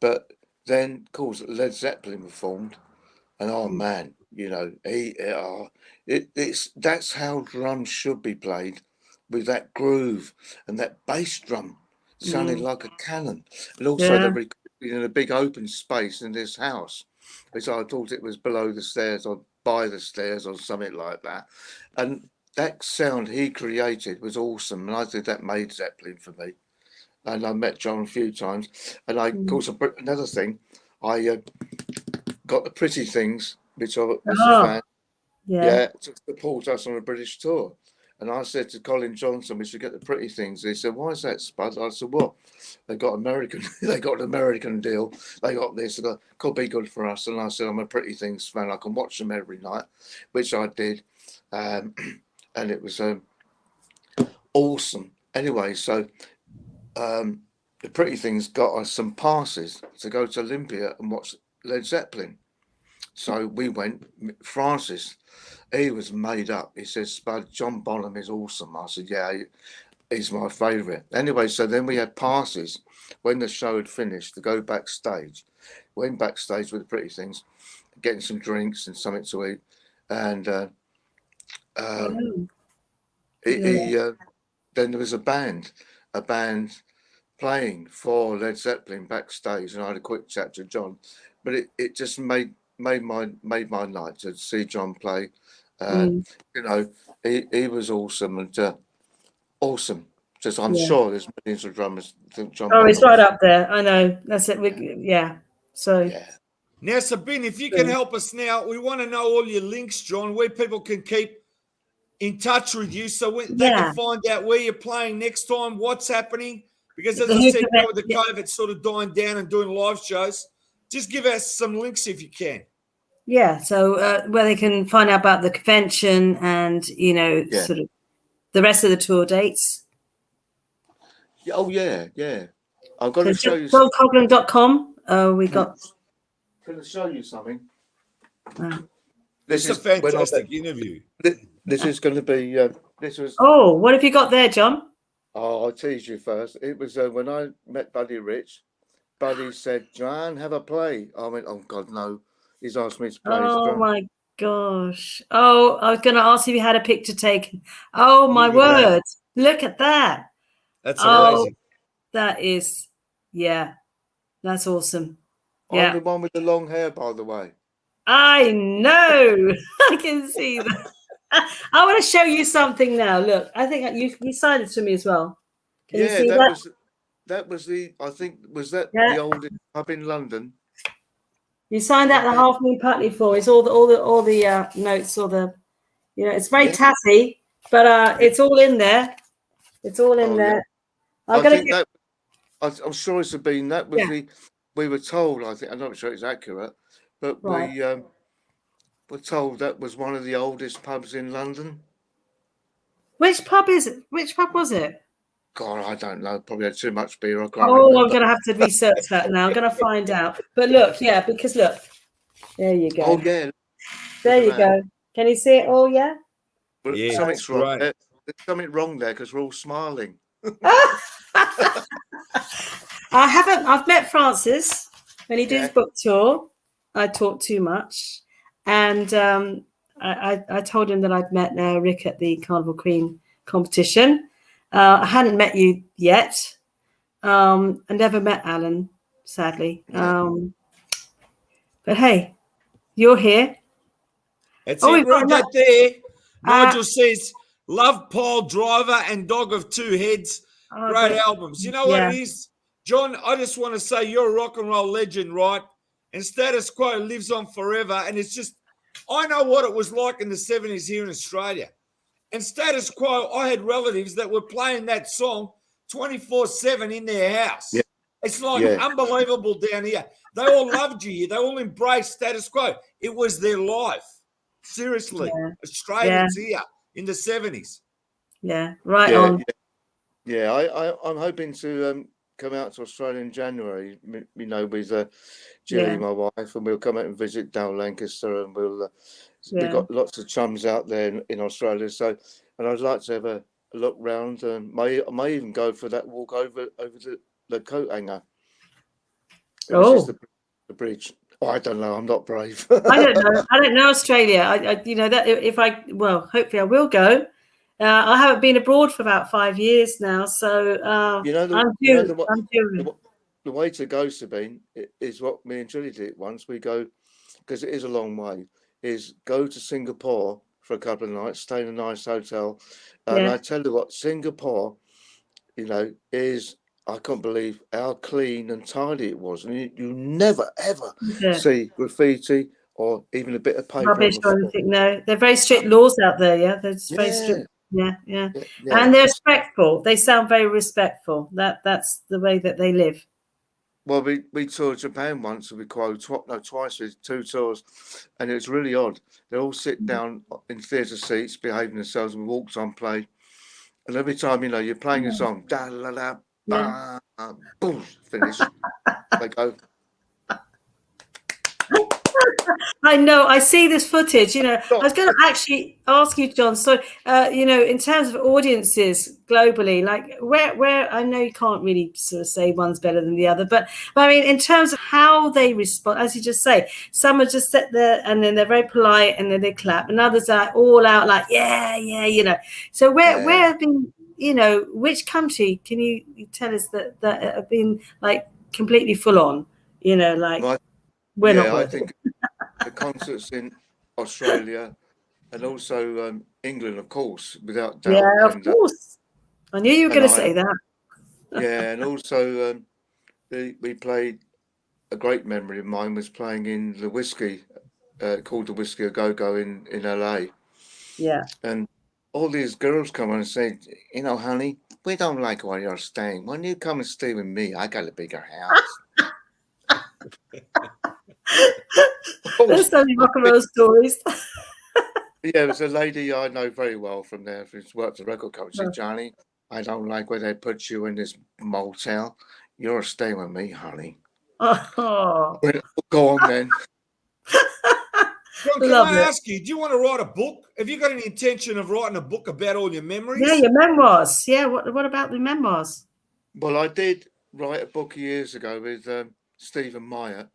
But then, of course, Led Zeppelin were formed, and oh man, you know, that's how drums should be played, with that groove and that bass drum sounding like a cannon, and also Yeah. they're recording in a big open space in this house, which I thought it was below the stairs or by the stairs or something like that, and that sound he created was awesome, and I think that made Zeppelin for me. And I met John a few times, and I, of course, another thing, I got the Pretty Things, which I was a fan, to support us on a British tour. And I said to Colin Johnson, we should get the Pretty Things. He said, why is that, Spud? I said, well, they got they got an American deal. They got this, could be good for us. And I said, I'm a Pretty Things fan. I can watch them every night, which I did. And it was awesome. Anyway, so the Pretty Things got us some passes to go to Olympia and watch Led Zeppelin. So we went. Francis, he was made up. He says, Spud, John Bonham is awesome. I said, yeah, he's my favourite. Anyway, so then we had passes when the show had finished to go backstage. Went backstage with the Pretty Things, getting some drinks and something to eat. And then there was a band playing for Led Zeppelin backstage, and I had a quick chat to John. But it just made my night to see John play. You know, he was awesome, and awesome. Just I'm sure there's millions of drummers think John. Oh, he's right up there. I know. That's it. So yeah. Now, Sabine, if you can help us now, we want to know all your links, John, where people can keep in touch with you, so they can find out where you're playing next time, what's happening. Because as I said, now with the COVID sort of dying down and doing live shows, just give us some links if you can. Yeah, so where they can find out about the convention and, you know, sort of the rest of the tour dates. Oh, yeah. I've got So to show you. JohnCoghlan.com. We got. Can I show you something? This is a fantastic interview. This is going to be. This was. Oh, what have you got there, John? Oh, I'll tease you first. It was when I met Buddy Rich. Buddy said, "Joanne, have a play." I went, "Oh God, no." He's asked me to play his drum. Oh my gosh! Oh, I was going to ask if you had a picture taken. Oh my word! Look at that. That's amazing. That is, that's awesome. I'm the one with the long hair, by the way. I know. I can see that. I want to show you something now. Look, I think you signed it to me as well. Can you see that? That was the. I think was that the oldest pub in London. You signed that the Half Moon Putney for. It's all the notes, all the, you know, it's very tatty, but it's all in there. It's all in there. Yeah. I'm sure it's been that was we were told. I think I'm not sure it's accurate, but we were told that was one of the oldest pubs in London. Which pub is it? Which pub was it? God, I don't know. Probably had too much beer. I can't remember. I'm going to have to research that now. I'm going to find out. But look, because look, there you go. Oh, yeah. There you go. Can you see it all, yeah? But something's wrong there. There's something wrong there because we're all smiling. I've met Francis when he did his book tour. I talked too much. And I told him that I'd met Rick at the Carnival Queen competition. I hadn't met you yet. I never met Alan, sadly. But hey, you're here. That's it. Read that there. Nigel says, love Pile Driver and Dog of Two Heads. Great albums. You know what it is? John, I just want to say you're a rock and roll legend, right? And Status Quo lives on forever. And it's just, I know what it was like in the 70s here in Australia. And Status Quo, I had relatives that were playing that song 24/7 in their house. Yeah. It's like unbelievable down here. They all loved you here. They all embraced Status Quo. It was their life. Seriously. Australians here in the 70s. Yeah, right on. Yeah, I'm hoping to come out to Australia in January, you know, with Julie, my wife, and we'll come out and visit Dale Lancaster, and we've got lots of chums out there in Australia. So, and I'd like to have a look round, and I may even go for that walk over the coat hanger. which is the bridge. Oh, I don't know. I'm not brave. I don't know. I don't know Australia. You know that if I, well, hopefully I will go. I haven't been abroad for about 5 years now, so I'm due. The way to go, Sabine, is what me and Julie did once. We go, because it is a long way, is go to Singapore for a couple of nights, stay in a nice hotel. And I tell you what, Singapore, you know, is, I can't believe how clean and tidy it was. And you never, ever see graffiti or even a bit of paper. Rubbish or anything, no. They're very strict laws out there, yeah? They're just very strict. Yeah. And they're respectful. They sound very respectful. That's the way that they live. Well, we toured Japan once with QUO, twice with 2 tours, and it was really odd. They all sit down in theatre seats, behaving themselves, and we walked on, play. And every time, you know, you're playing a song, da la la, ba, boom, finish. They go. I know. I see this footage. You know, I was going to actually ask you, John. So, you know, in terms of audiences globally, like where I know you can't really sort of say one's better than the other, but I mean, in terms of how they respond, as you just say, some are just sit there and then they're very polite and then they clap, and others are all out like, yeah, you know. So where have been, you know, which country can you tell us that have been like completely full on, you know, like I think the concerts in Australia and also England, of course, without doubt. Yeah, of course. I knew you were going to say that. Yeah, and also we played, a great memory of mine was playing in the Whiskey, called the Whiskey A Go-Go in LA. Yeah. And all these girls come and say, you know, honey, we don't like where you're staying. When you come and stay with me, I got a bigger house. There's so many rock and roll stories. Yeah, there's a lady I know very well from there who's worked at a record company. She said, Johnny, I don't like where they put you in this motel. You're staying with me, honey. Oh. Go on then. John, can I ask you, do you want to write a book? Have you got any intention of writing a book about all your memories? Yeah, your memoirs. Yeah, what about the memoirs? Well, I did write a book years ago with Stephen Meyer.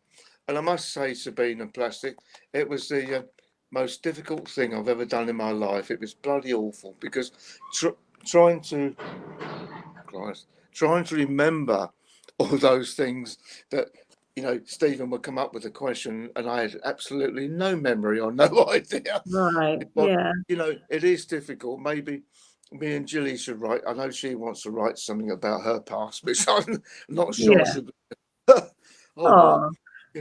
And I must say, Sabine and Plastic, it was the most difficult thing I've ever done in my life. It was bloody awful because trying to remember all those things that, you know, Stephen would come up with a question and I had absolutely no memory or no idea. Right, but, yeah. You know, it is difficult. Maybe me and Julie should write. I know she wants to write something about her past, which I'm not sure. Yeah. Well.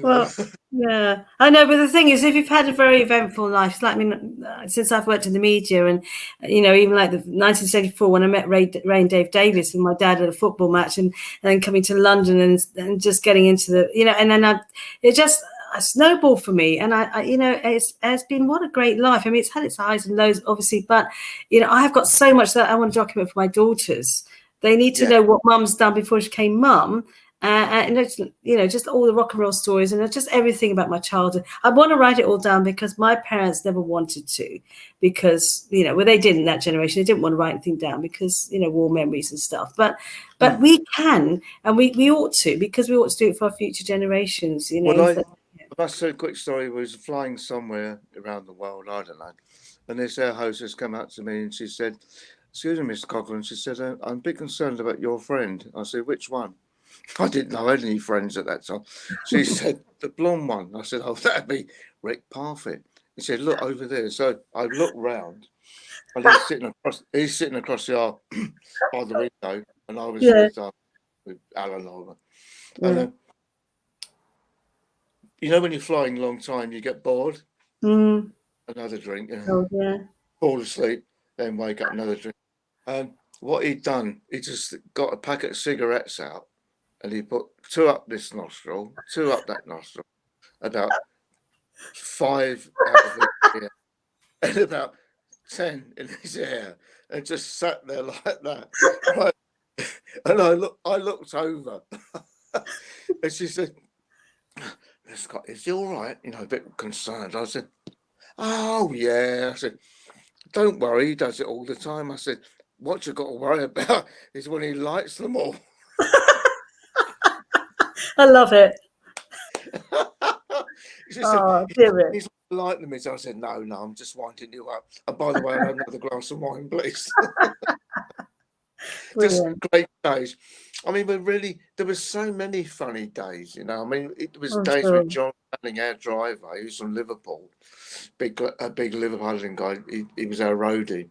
Well, yeah, I know, but the thing is, if you've had a very eventful life, like, I mean, since I've worked in the media, and you know, even like the 1974 when I met Ray and Dave Davis with my dad at a football match, and then coming to London and just getting into the, you know, and then it just snowballed for me, and I you know, it's been what a great life. I mean, it's had its highs and lows, obviously, but you know, I have got so much that I want to document for my daughters. They need to know what mum's done before she became mum. And it's, you know, just all the rock and roll stories and just everything about my childhood. I want to write it all down because my parents never wanted to, because, you know, well, they didn't, that generation. They didn't want to write anything down because, you know, war memories and stuff. But we can, and we ought to, because we ought to do it for our future generations, you know. Well, I must say a quick story. We was flying somewhere around the world, I don't know. And this air hostess came out to me and she said, excuse me, Mr. Coghlan. She said, I'm a bit concerned about your friend. I said, which one? I didn't know I had any friends at that time. She said, the blonde one. I said, oh, that'd be Rick Parfitt. He said, look over there. So I looked round and he's sitting across the aisle by the window, and I was with Alan over. And you know, when you're flying a long time, you get bored. Another drink. Fall asleep, then wake up, another drink. And what he'd done, he just got a packet of cigarettes out. And he put 2 up this nostril, 2 up that nostril, about 5 out of his ear, and about 10 in his hair, and just sat there like that. Right. And I looked over, and she said, Scott, is he all right? You know, a bit concerned. I said, oh, yeah. I said, don't worry, he does it all the time. I said, what you've got to worry about is when he lights them all. I love it. He just said, dear. he's polite to me. So I said, no, I'm just winding you up. And by the way, I'll have another glass of wine, please. Just great days. I mean, there was so many funny days, you know. I mean, it was days with John Coghlan, our driver, who's from Liverpool, a big Liverpoolian guy. He was our roadie.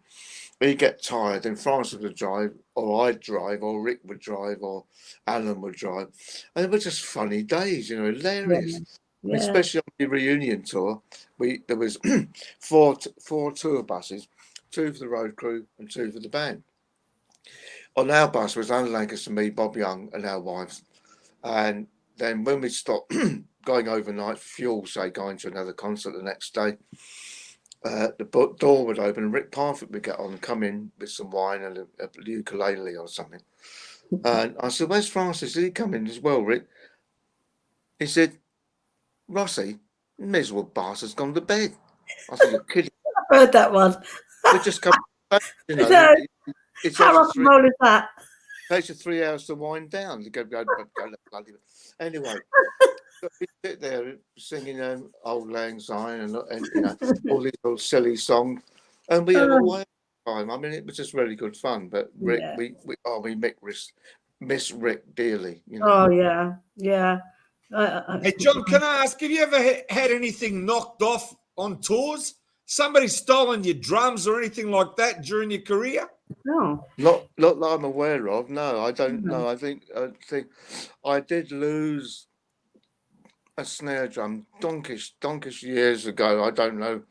He'd get tired, and Francis would drive, or I'd drive, or Rick would drive, or Alan would drive. And they were just funny days, you know, hilarious. Yeah. Especially on the reunion tour, there was four tour buses, 2 for the road crew and 2 for the band. On our bus was Alan Lancaster, me, Bob Young, and our wives. And then when we stopped going overnight for fuel, say going to another concert the next day, the door would open and Rick Parfitt would get on and come in with some wine and a ukulele or something. And I said, where's Francis? Did he come in as well, Rick? He said, Rossi, miserable bastard's gone to bed. I said, you're kidding. I've heard that one. We just come back, you know. It's how rock and roll is that? It takes you 3 hours to wind down to go bloody. Anyway, so we sit there singing Old Lang Syne and you know, all these little silly songs, and we had a wonderful time. I mean, it was just really good fun. But Rick, we miss Rick dearly. You know? Oh yeah. Hey John, can I ask, have you ever had anything knocked off on tours? Somebody stolen your drums or anything like that during your career? No, not that I'm aware of. No, I don't know. I think I did lose a snare drum donkish years ago. I don't know.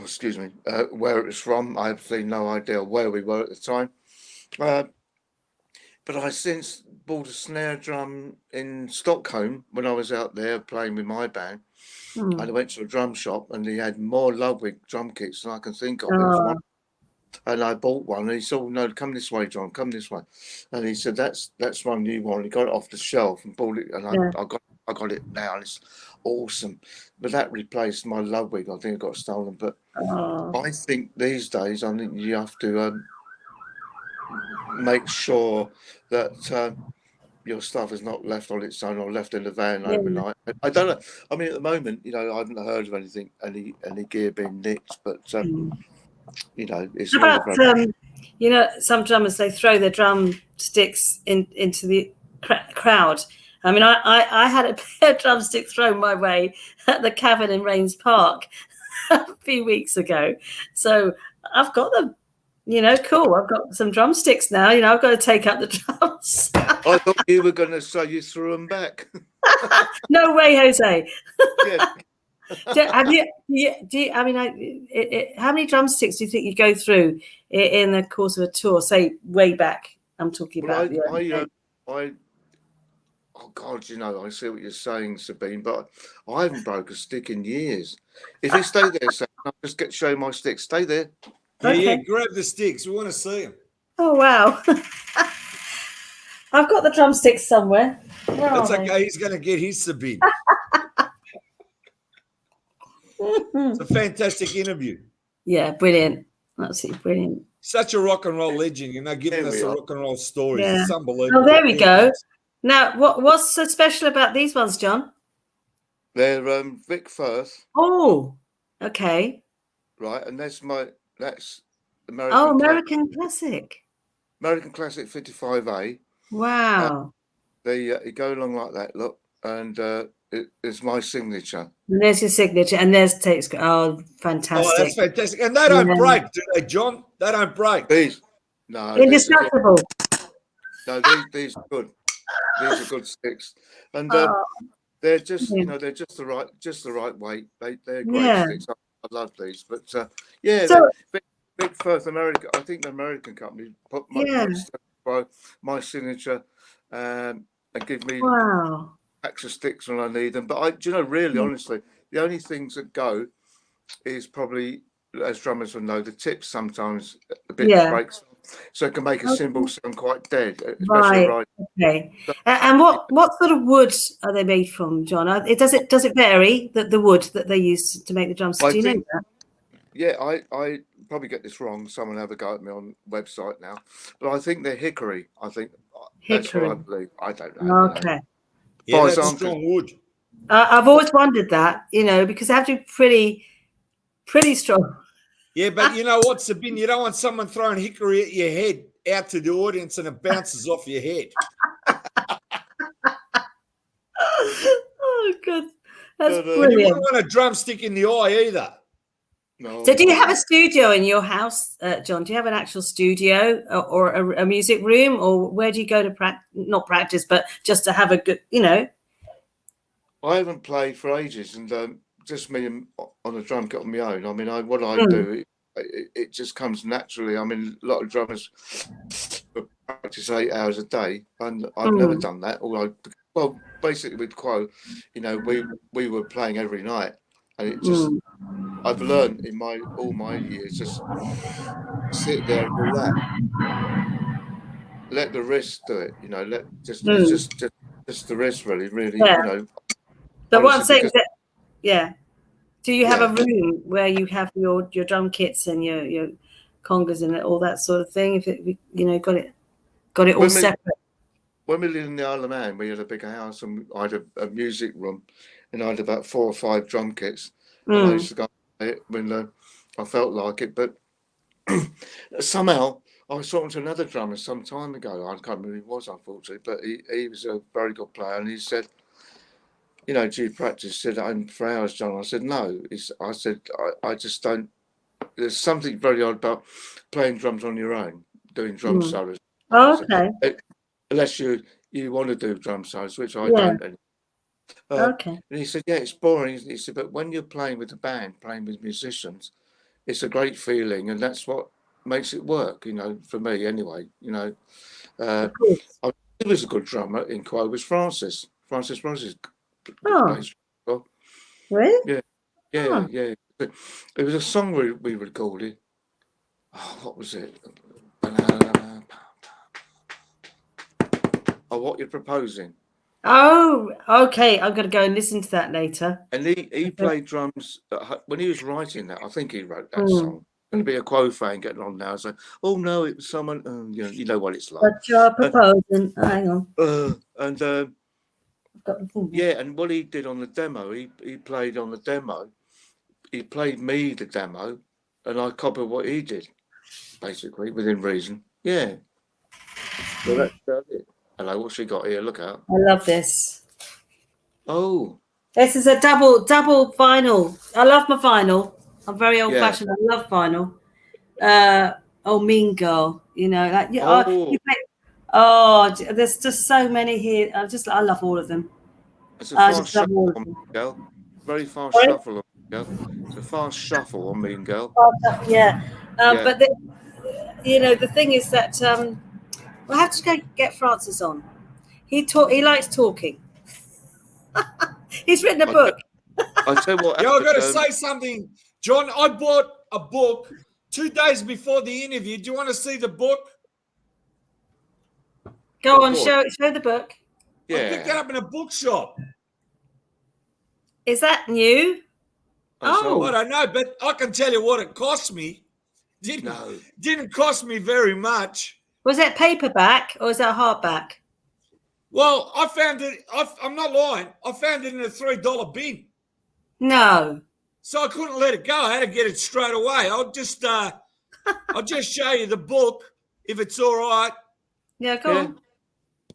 Excuse me, where it was from. I have no idea where we were at the time. But I since bought a snare drum in Stockholm when I was out there playing with my band. And I went to a drum shop and he had more Ludwig drum kits than I can think of. And I bought one and he said, oh, no, come this way, John, come this way. And he said, that's one new one. He got it off the shelf and bought it. And I got it now and it's awesome. But that replaced my Ludwig. I think it got stolen. But I think these days, I think you have to make sure that your stuff is not left on its own or left in the van overnight. I don't know. I mean, at the moment, you know, I haven't heard of any gear being nicked, but you know, it's about you know, some drummers, they throw their drumsticks into the crowd. I mean, I had a pair of drumsticks thrown my way at the Cavern in Rains Park a few weeks ago. So I've got them. You know, cool. I've got some drumsticks now. You know, I've got to take out the drums. I thought you were going to say you threw them back. No way, Jose. Yeah. How many drumsticks do you think you go through in the course of a tour? Say way back. I'm talking about. Oh God, you know, I see what you're saying, Sabine, but I haven't broke a stick in years. If you stay there, Sam, I'll just show my sticks. Stay there. Yeah, grab the sticks. We want to see them. Oh, wow. I've got the drumsticks somewhere. That's okay. He's going to get his Sabine. It's a fantastic interview. Yeah, brilliant. Absolutely brilliant. Such a rock and roll legend, you know, giving us a rock and roll story. Yeah. It's unbelievable. Oh, there we go. Now, what's so special about these ones, John? They're Vic Firth. Oh, okay. Right, and that's American. Oh, American Classic. American Classic 55A. Wow. They go along like that, look, and it's my signature. And there's your signature, and there's takes. Oh, fantastic! Oh, that's fantastic, and they don't break, do they, John? They don't break. These, no, indestructible. No, these are good. These are good sticks, and they're just they're just the right weight. They're great sticks. I love these, but Big Firth America. I think the American company put my signature and give me extra sticks when I need them. But really, honestly, the only things that go is probably, as drummers will know, the tips sometimes a bit breaks, so it can make a cymbal sound quite dead. Right. Okay. And what sort of wood are they made from, John? Does it vary, the wood that they use to make the drumsticks? Do you know that? Yeah, I probably get this wrong. Someone have a go at me on the website now, but I think they're hickory. I think that's what I believe. I don't know. Okay. Yeah, that's strong wood. I've always wondered that, because they have to be pretty strong. Yeah, but you know what, Sabine? You don't want someone throwing hickory at your head out to the audience and it bounces off your head. Oh, God. That's brilliant. And you wouldn't want a drumstick in the eye either. No. So do you have a studio in your house, John? Do you have an actual studio or a music room, or where do you go to not practice, but just to have a good, I haven't played for ages, and just me on a drum kit on my own. I mean, what I do, it just comes naturally. I mean, a lot of drummers practice 8 hours a day, and I've never done that. Well, basically with QUO, we were playing every night, and it just I've learned in all my years just sit there and relax, let the wrist do it. Just the wrist really. Yeah. So what I'm saying is that, yeah. Do you have a room where you have your drum kits and your congas and all that sort of thing? If it, got it all separate. When we lived in the Isle of Man, we had a bigger house and I had a music room, and I had about 4 or 5 drum kits. And I used to go it when I felt like it, but somehow I was talking to another drummer some time ago. I can't remember who he was, unfortunately, but he was a very good player, and he said, do you practice? He said, I'm for hours, John. I said, no. I said, I just don't. There's something very odd about playing drums on your own, doing drum solos. Oh, okay. Unless you want to do drum solos, which I don't. Okay. And he said, yeah, it's boring. He said, but when you're playing with a band, playing with musicians, it's a great feeling, and that's what makes it work, for me anyway. He was a good drummer in QUO, was Francis. Francis. Oh. Well. Really? Yeah. It was a song we recorded. Oh, what was it? Oh, What You're Proposing. Oh, okay. I'm going to go and listen to that later. And he played drums when he was writing that. I think he wrote that song. Going to be a QUO fan getting on now. So, oh no, it was someone. You know what it's like. What you're proposing? Hang on. And what he did on the demo, he played on the demo. He played me the demo, and I copied what he did, basically within reason. Yeah. So that's it. Hello, what's she got here? Look out. I love this. Oh. This is a double vinyl. I love my vinyl. I'm very old fashioned. I love vinyl. Mean Girl. There's just so many here. I love all of them. It's a fast shuffle on Mean Girl. Very fast shuffle on Mean Girl. It's a fast shuffle on Mean Girl. But the thing is that we'll have to go get Francis on. He likes talking. He's written a book. I tell you what. I've got to say something, John. I bought a book 2 days before the interview. Do you want to see the book? Go on, show the book. Yeah. I picked it up in a bookshop. Is that new? I don't know, but I can tell you what it cost me. Didn't cost me very much. Was it paperback or is that hardback? Well, I found it. I'm not lying. I found it in a $3 bin. No. So I couldn't let it go. I had to get it straight away. I'll just show you the book if it's all right. Yeah, go on.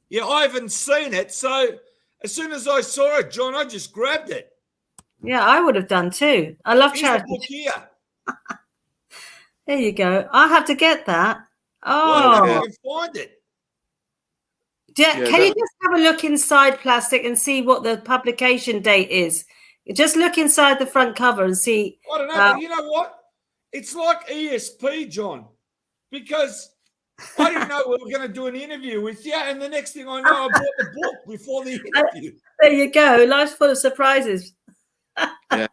Yeah, I haven't seen it. So as soon as I saw it, John, I just grabbed it. Yeah, I would have done too. I love charity. The book here. There you go. I'll have to get that. Oh, well, you can find it. Can you just have a look inside Plastic and see what the publication date is? Just look inside the front cover and see. I don't know, but you know what? It's like ESP, John, because I didn't know we were going to do an interview with you, and the next thing I know, I bought the book before the interview. There you go. Life's full of surprises. Yeah.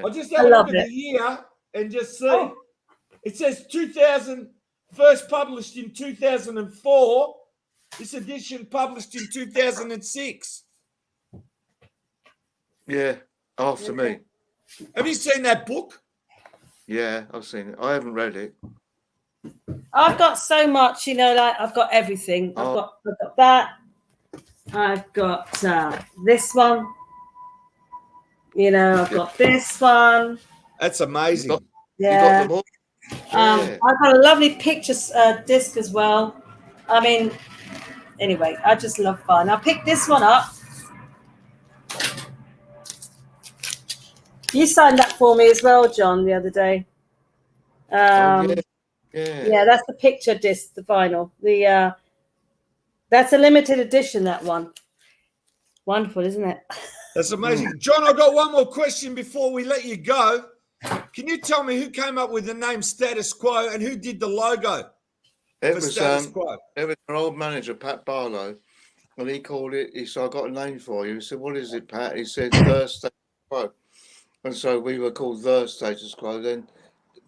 I'll just have a look at the year and just see. Oh. It says 2000, first published in 2004. This edition published in 2006. Yeah, after me. Have you seen that book? Yeah, I've seen it. I haven't read it. I've got so much, I've got everything. I've got that. I've got this one. You know, I've got this one. That's amazing. You got them all? I've got a lovely picture disc as well. I mean, anyway, I just love fun. I picked this one up. You signed that for me as well, John, the other day. Yeah, that's the picture disc, the vinyl. That's a limited edition, that one. Wonderful, isn't it? That's amazing. John, I've got one more question before we let you go. Can you tell me who came up with the name Status Quo and who did the logo? It was our old manager, Pat Barlow, and he called it. He said, "I got a name for you." He said, "What is it, Pat?" He said, "The Status Quo," and so we were called The Status Quo. Then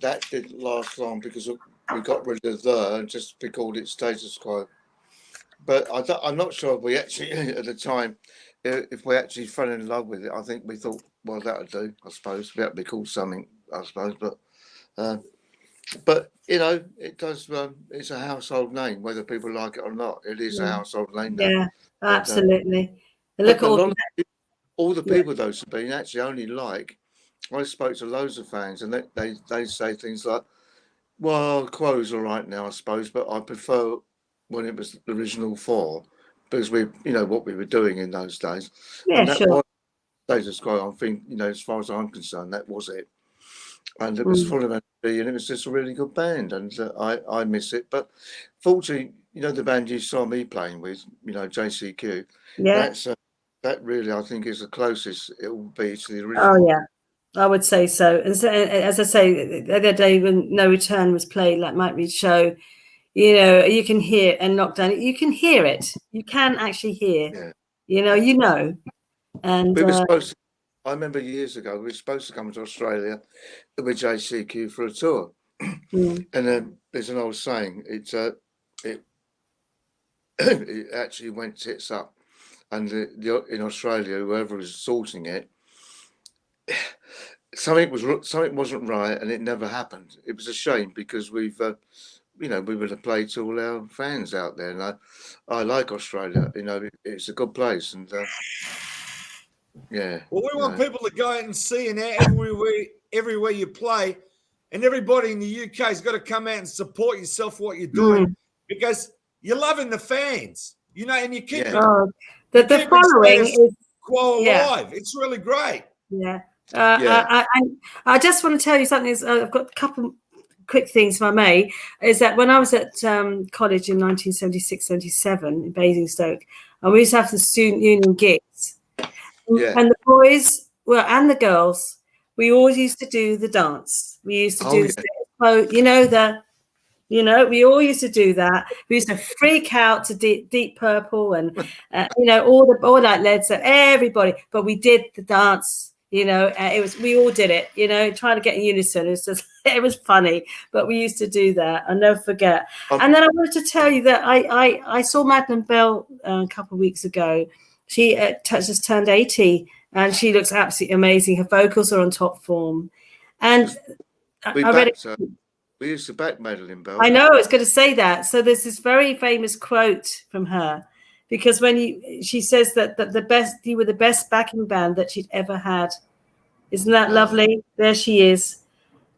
that didn't last long because we got rid of the and just we called it Status Quo. But I'm not sure if we actually at the time, if we actually fell in love with it. I think we thought, well, that'll do. I suppose we had to be called something. I suppose, but you know, it does. It's a household name, whether people like it or not. It is a household name now. Yeah, absolutely. And look at all the people though, Sabine, actually only like. I spoke to loads of fans, and they say things like, "Well, Quo's all right now, I suppose, but I prefer when it was the original 4 because we, you know, what we were doing in those days." Yeah, and that sure. was Status Quo. I think, you know, as far as I'm concerned, that was it. And it was full of energy, and it was just a really good band, and I miss it. But fortunately, you know, the band you saw me playing with, you know, JCQ, that really, I think, is the closest it will be to the original. Oh, yeah, I would say so. And so, as I say, the other day when No Return was played, like Mike Reed's show, you know, you can hear, and Knockdown, you can hear it. You can actually hear, you know. And we were supposed to, I remember years ago, we were supposed to come to Australia with JCQ for a tour. And then there's an old saying, it actually went tits up. And in Australia, whoever was sorting it, something wasn't right, and it never happened. It was a shame because we've, you know, we would have played to all our fans out there. And I like Australia. You know, it's a good place, and yeah. Well, we want people to go out and see, and everywhere you play, and everybody in the UK has got to come out and support yourself, what you're doing, because you're loving the fans, you know, and you keep the following is Quo alive. It's really great. Yeah. I just want to tell you something. I've got a couple quick things, if I may. Is that when I was at college in 1976-77 in Basingstoke, and we used to have the student union gigs. And the boys, and the girls, we always used to do the dance. We used to do we all used to do that. We used to freak out to Deep Purple and all that Led Zeppelin, everybody. But we did the dance. We all did it. Trying to get in unison. It was funny, but we used to do that. I'll never forget. And then I wanted to tell you that I saw Madeleine Bell a couple of weeks ago. She just turned 80, and she looks absolutely amazing. Her vocals are on top form, and we used to back Madeleine Bell. I know. I was going to say that. So there's this very famous quote from her, because she says that you were the best backing band that she'd ever had. Isn't that lovely? There she is.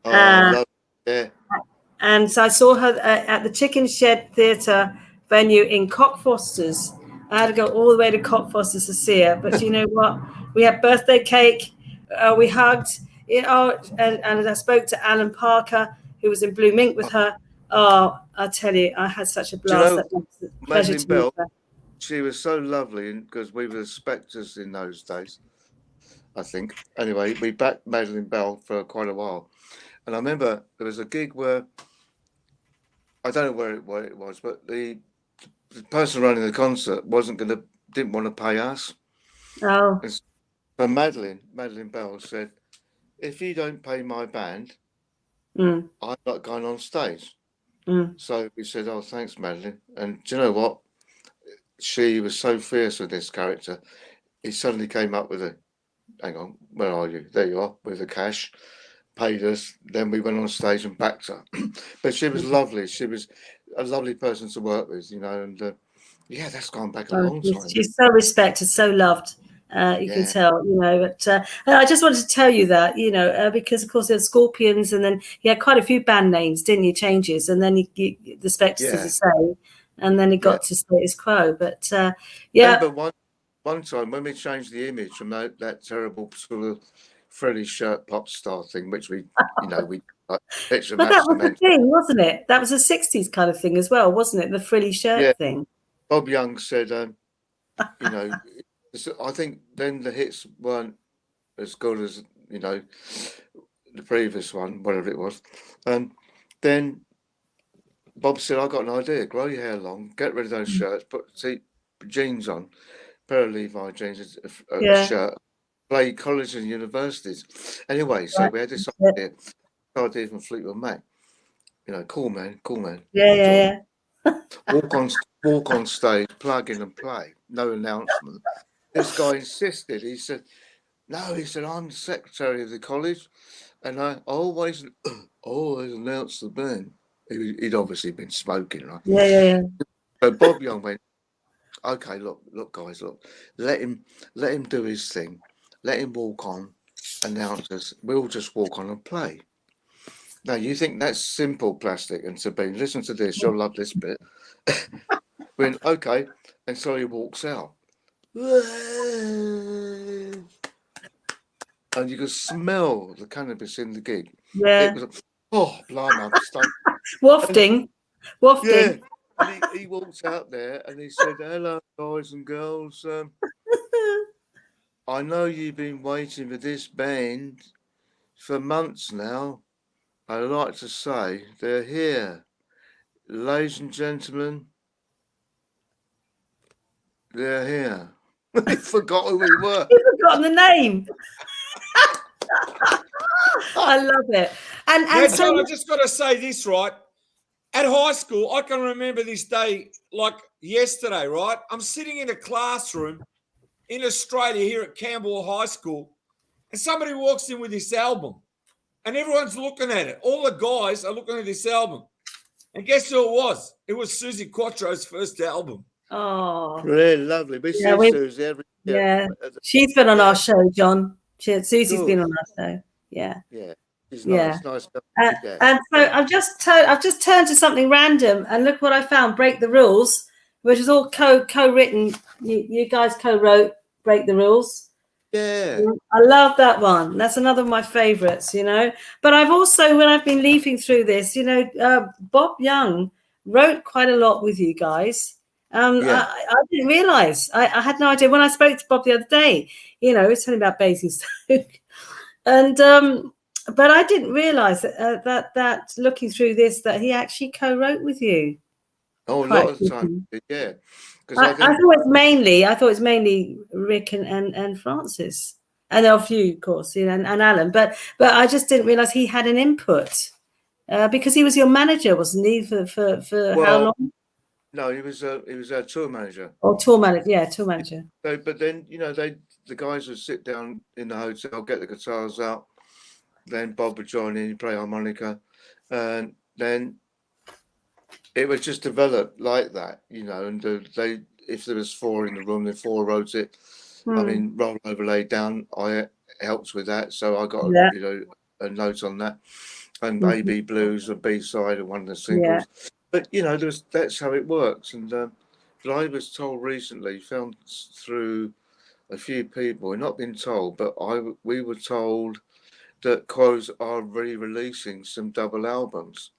Yeah. And so I saw her at the Chicken Shed Theatre venue in Cockfosters. I had to go all the way to Cockfosters to see her. But you know what? We had birthday cake. We hugged. And I spoke to Alan Parker, who was in Blue Mink with her. Oh, I tell you, I had such a blast. Madeleine Bell, she was so lovely, because we were the Spectres in those days, I think. Anyway, we backed Madeleine Bell for quite a while. And I remember there was a gig where, I don't know where it was, but the person running the concert didn't want to pay us. Oh. But Madeleine Bell said, "If you don't pay my band, I'm not going on stage." So we said, "Oh, thanks, Madeleine." And do you know what? She was so fierce with this character. He suddenly came up with hang on, where are you? There you are, with the cash, paid us. Then we went on stage and backed her. But she was lovely. She was a lovely person to work with, and Yeah, that's gone back a long time. She's so respected, so loved. You can tell, you know. But I just wanted to tell you that, you know, because of course there's Scorpions, and then you had quite a few band names, didn't you? Changes, and then the Spectres did the same, and then it got to Status Quo. But remember one time when we changed the image from that terrible sort of frilly shirt pop star thing, which we, you know, we like, but that was the thing, wasn't it? That was a 60s kind of thing as well, wasn't it? The frilly shirt thing. Bob Young said, you know, I think then the hits weren't as good as, you know, the previous one, whatever it was. Then Bob said, I got an idea, grow your hair long, get rid of those shirts, put jeans on, pair of Levi jeans, a shirt, play colleges and universities. Anyway, so we had this idea from Fleetwood Mac. You know, cool man. Yeah. Walk on stage, plug in and play. No announcement. This guy insisted. He said, "No," he said, "I'm the secretary of the college, and I always announce the band." He'd obviously been smoking, right? Yeah. So Bob Young went, "Okay, look, guys, look. Let him do his thing. Let him walk on, announce us. We'll just walk on and play." Now, you think that's simple, Plastic and Sabine? Listen to this. You'll love this bit. Went, okay, and so he walks out. And you could smell the cannabis in the gig. Yeah. It was, blimey, Wafting. Yeah. And he walked out there and he said, "Hello, guys and girls. I know you've been waiting for this band for months now. I'd like to say they're here. Ladies and gentlemen, they're here." He forgot who we were. He's forgotten the name. I love it. And so I just got to say this, right? At high school, I can remember this day like yesterday, right? I'm sitting in a classroom in Australia here at Campbell High School, and somebody walks in with this album, and everyone's looking at it. All the guys are looking at this album. And guess who it was? It was Susie Quattro's first album. Oh, really lovely. We see Susie every year. Yeah, she's been on our show, John. Susie's been on our show. Yeah. She's nice. And so I've just turned to something random, and look what I found. Break the Rules, which is all co-written. You guys co-wrote Break the Rules. Yeah. I love that one. That's another of my favorites, you know. But I've also, when I've been leafing through this, you know, Bob Young wrote quite a lot with you guys. I didn't realize. I had no idea. When I spoke to Bob the other day, you know, he was telling about Basingstoke, and but I didn't realize that looking through this, that he actually co-wrote with you. Oh, a lot of the time, yeah. I thought it was mainly Rick and Francis, and a few, of course, you know, and Alan. But I just didn't realize he had an input because he was your manager, wasn't he? For how long? No, he was a tour manager. Oh, tour manager. So, but then, you know, the guys would sit down in the hotel, get the guitars out. Then Bob would join in, play harmonica, and then it was just developed like that, you know. And if there was four in the room, then four wrote it. I mean, roll over, lay down. I helped with that, so I got you know, a note on that. And AB Blues, a B-side, and one of the singles. Yeah. But you know, that's how it works. And but I was told recently, found through a few people, not been told, but we were told that QUO's are re-releasing some double albums.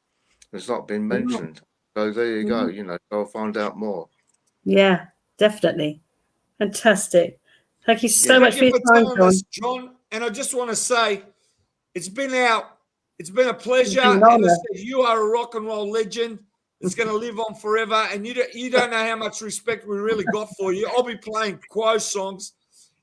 It's not been mentioned. So there you go. You know, I'll find out more. Yeah, definitely. Fantastic. Thank you so much for your time, John. And I just want to say, it's been a pleasure. And I said, you are a rock and roll legend. It's going to live on forever. And you don't know how much respect we really got for you. I'll be playing QUO songs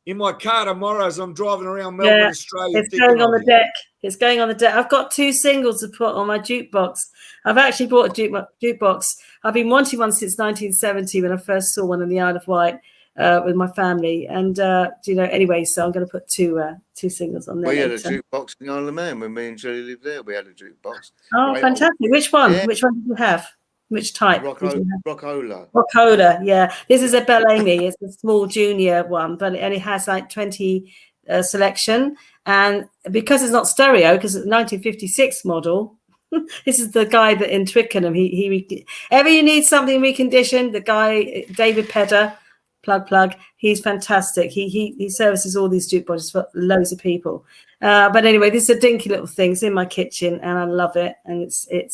in my car tomorrow as I'm driving around Melbourne, Australia. It's going on the deck. It's going on the deck. I've got 2 singles to put on my jukebox. I've actually bought a jukebox. I've been wanting one since 1970 when I first saw one in the Isle of Wight with my family. And, you know, anyway, so I'm going to put two singles on there. We had a jukebox in the Isle of Man when me and Julie lived there. We had a jukebox. Oh, fantastic. Which one? Yeah. Which one did you have? Which type? Rockola. Rockola, yeah. This is a Bellamy. It's a small junior one, but it has like 20 selection. And because it's not stereo, because it's a 1956 model, this is the guy that in Twickenham, ever you need something reconditioned, the guy, David Pedder, plug, he's fantastic. He services all these jukeboxes for loads of people. But anyway, this is a dinky little thing. It's in my kitchen and I love it. And it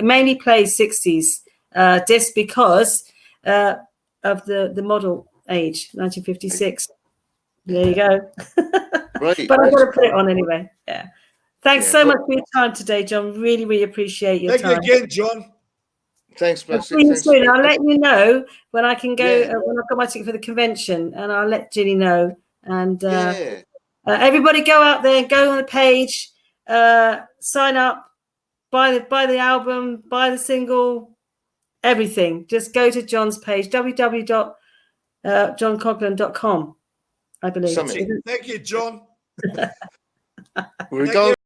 mainly plays 60s discs because of the model age, 1956. There you go. Right. But I've got to put it on anyway. Yeah. Thanks so much for your time today, John. Really, really appreciate your time. Thank you again, John. Thanks, Plastic. I'll let you know when I can go, when I've got my ticket for the convention, and I'll let Ginny know. And everybody go out there, go on the page, sign up, buy the album, buy the single, everything. Just go to John's page, www.johncoghlan.com, I believe. Thank you, John. We're going.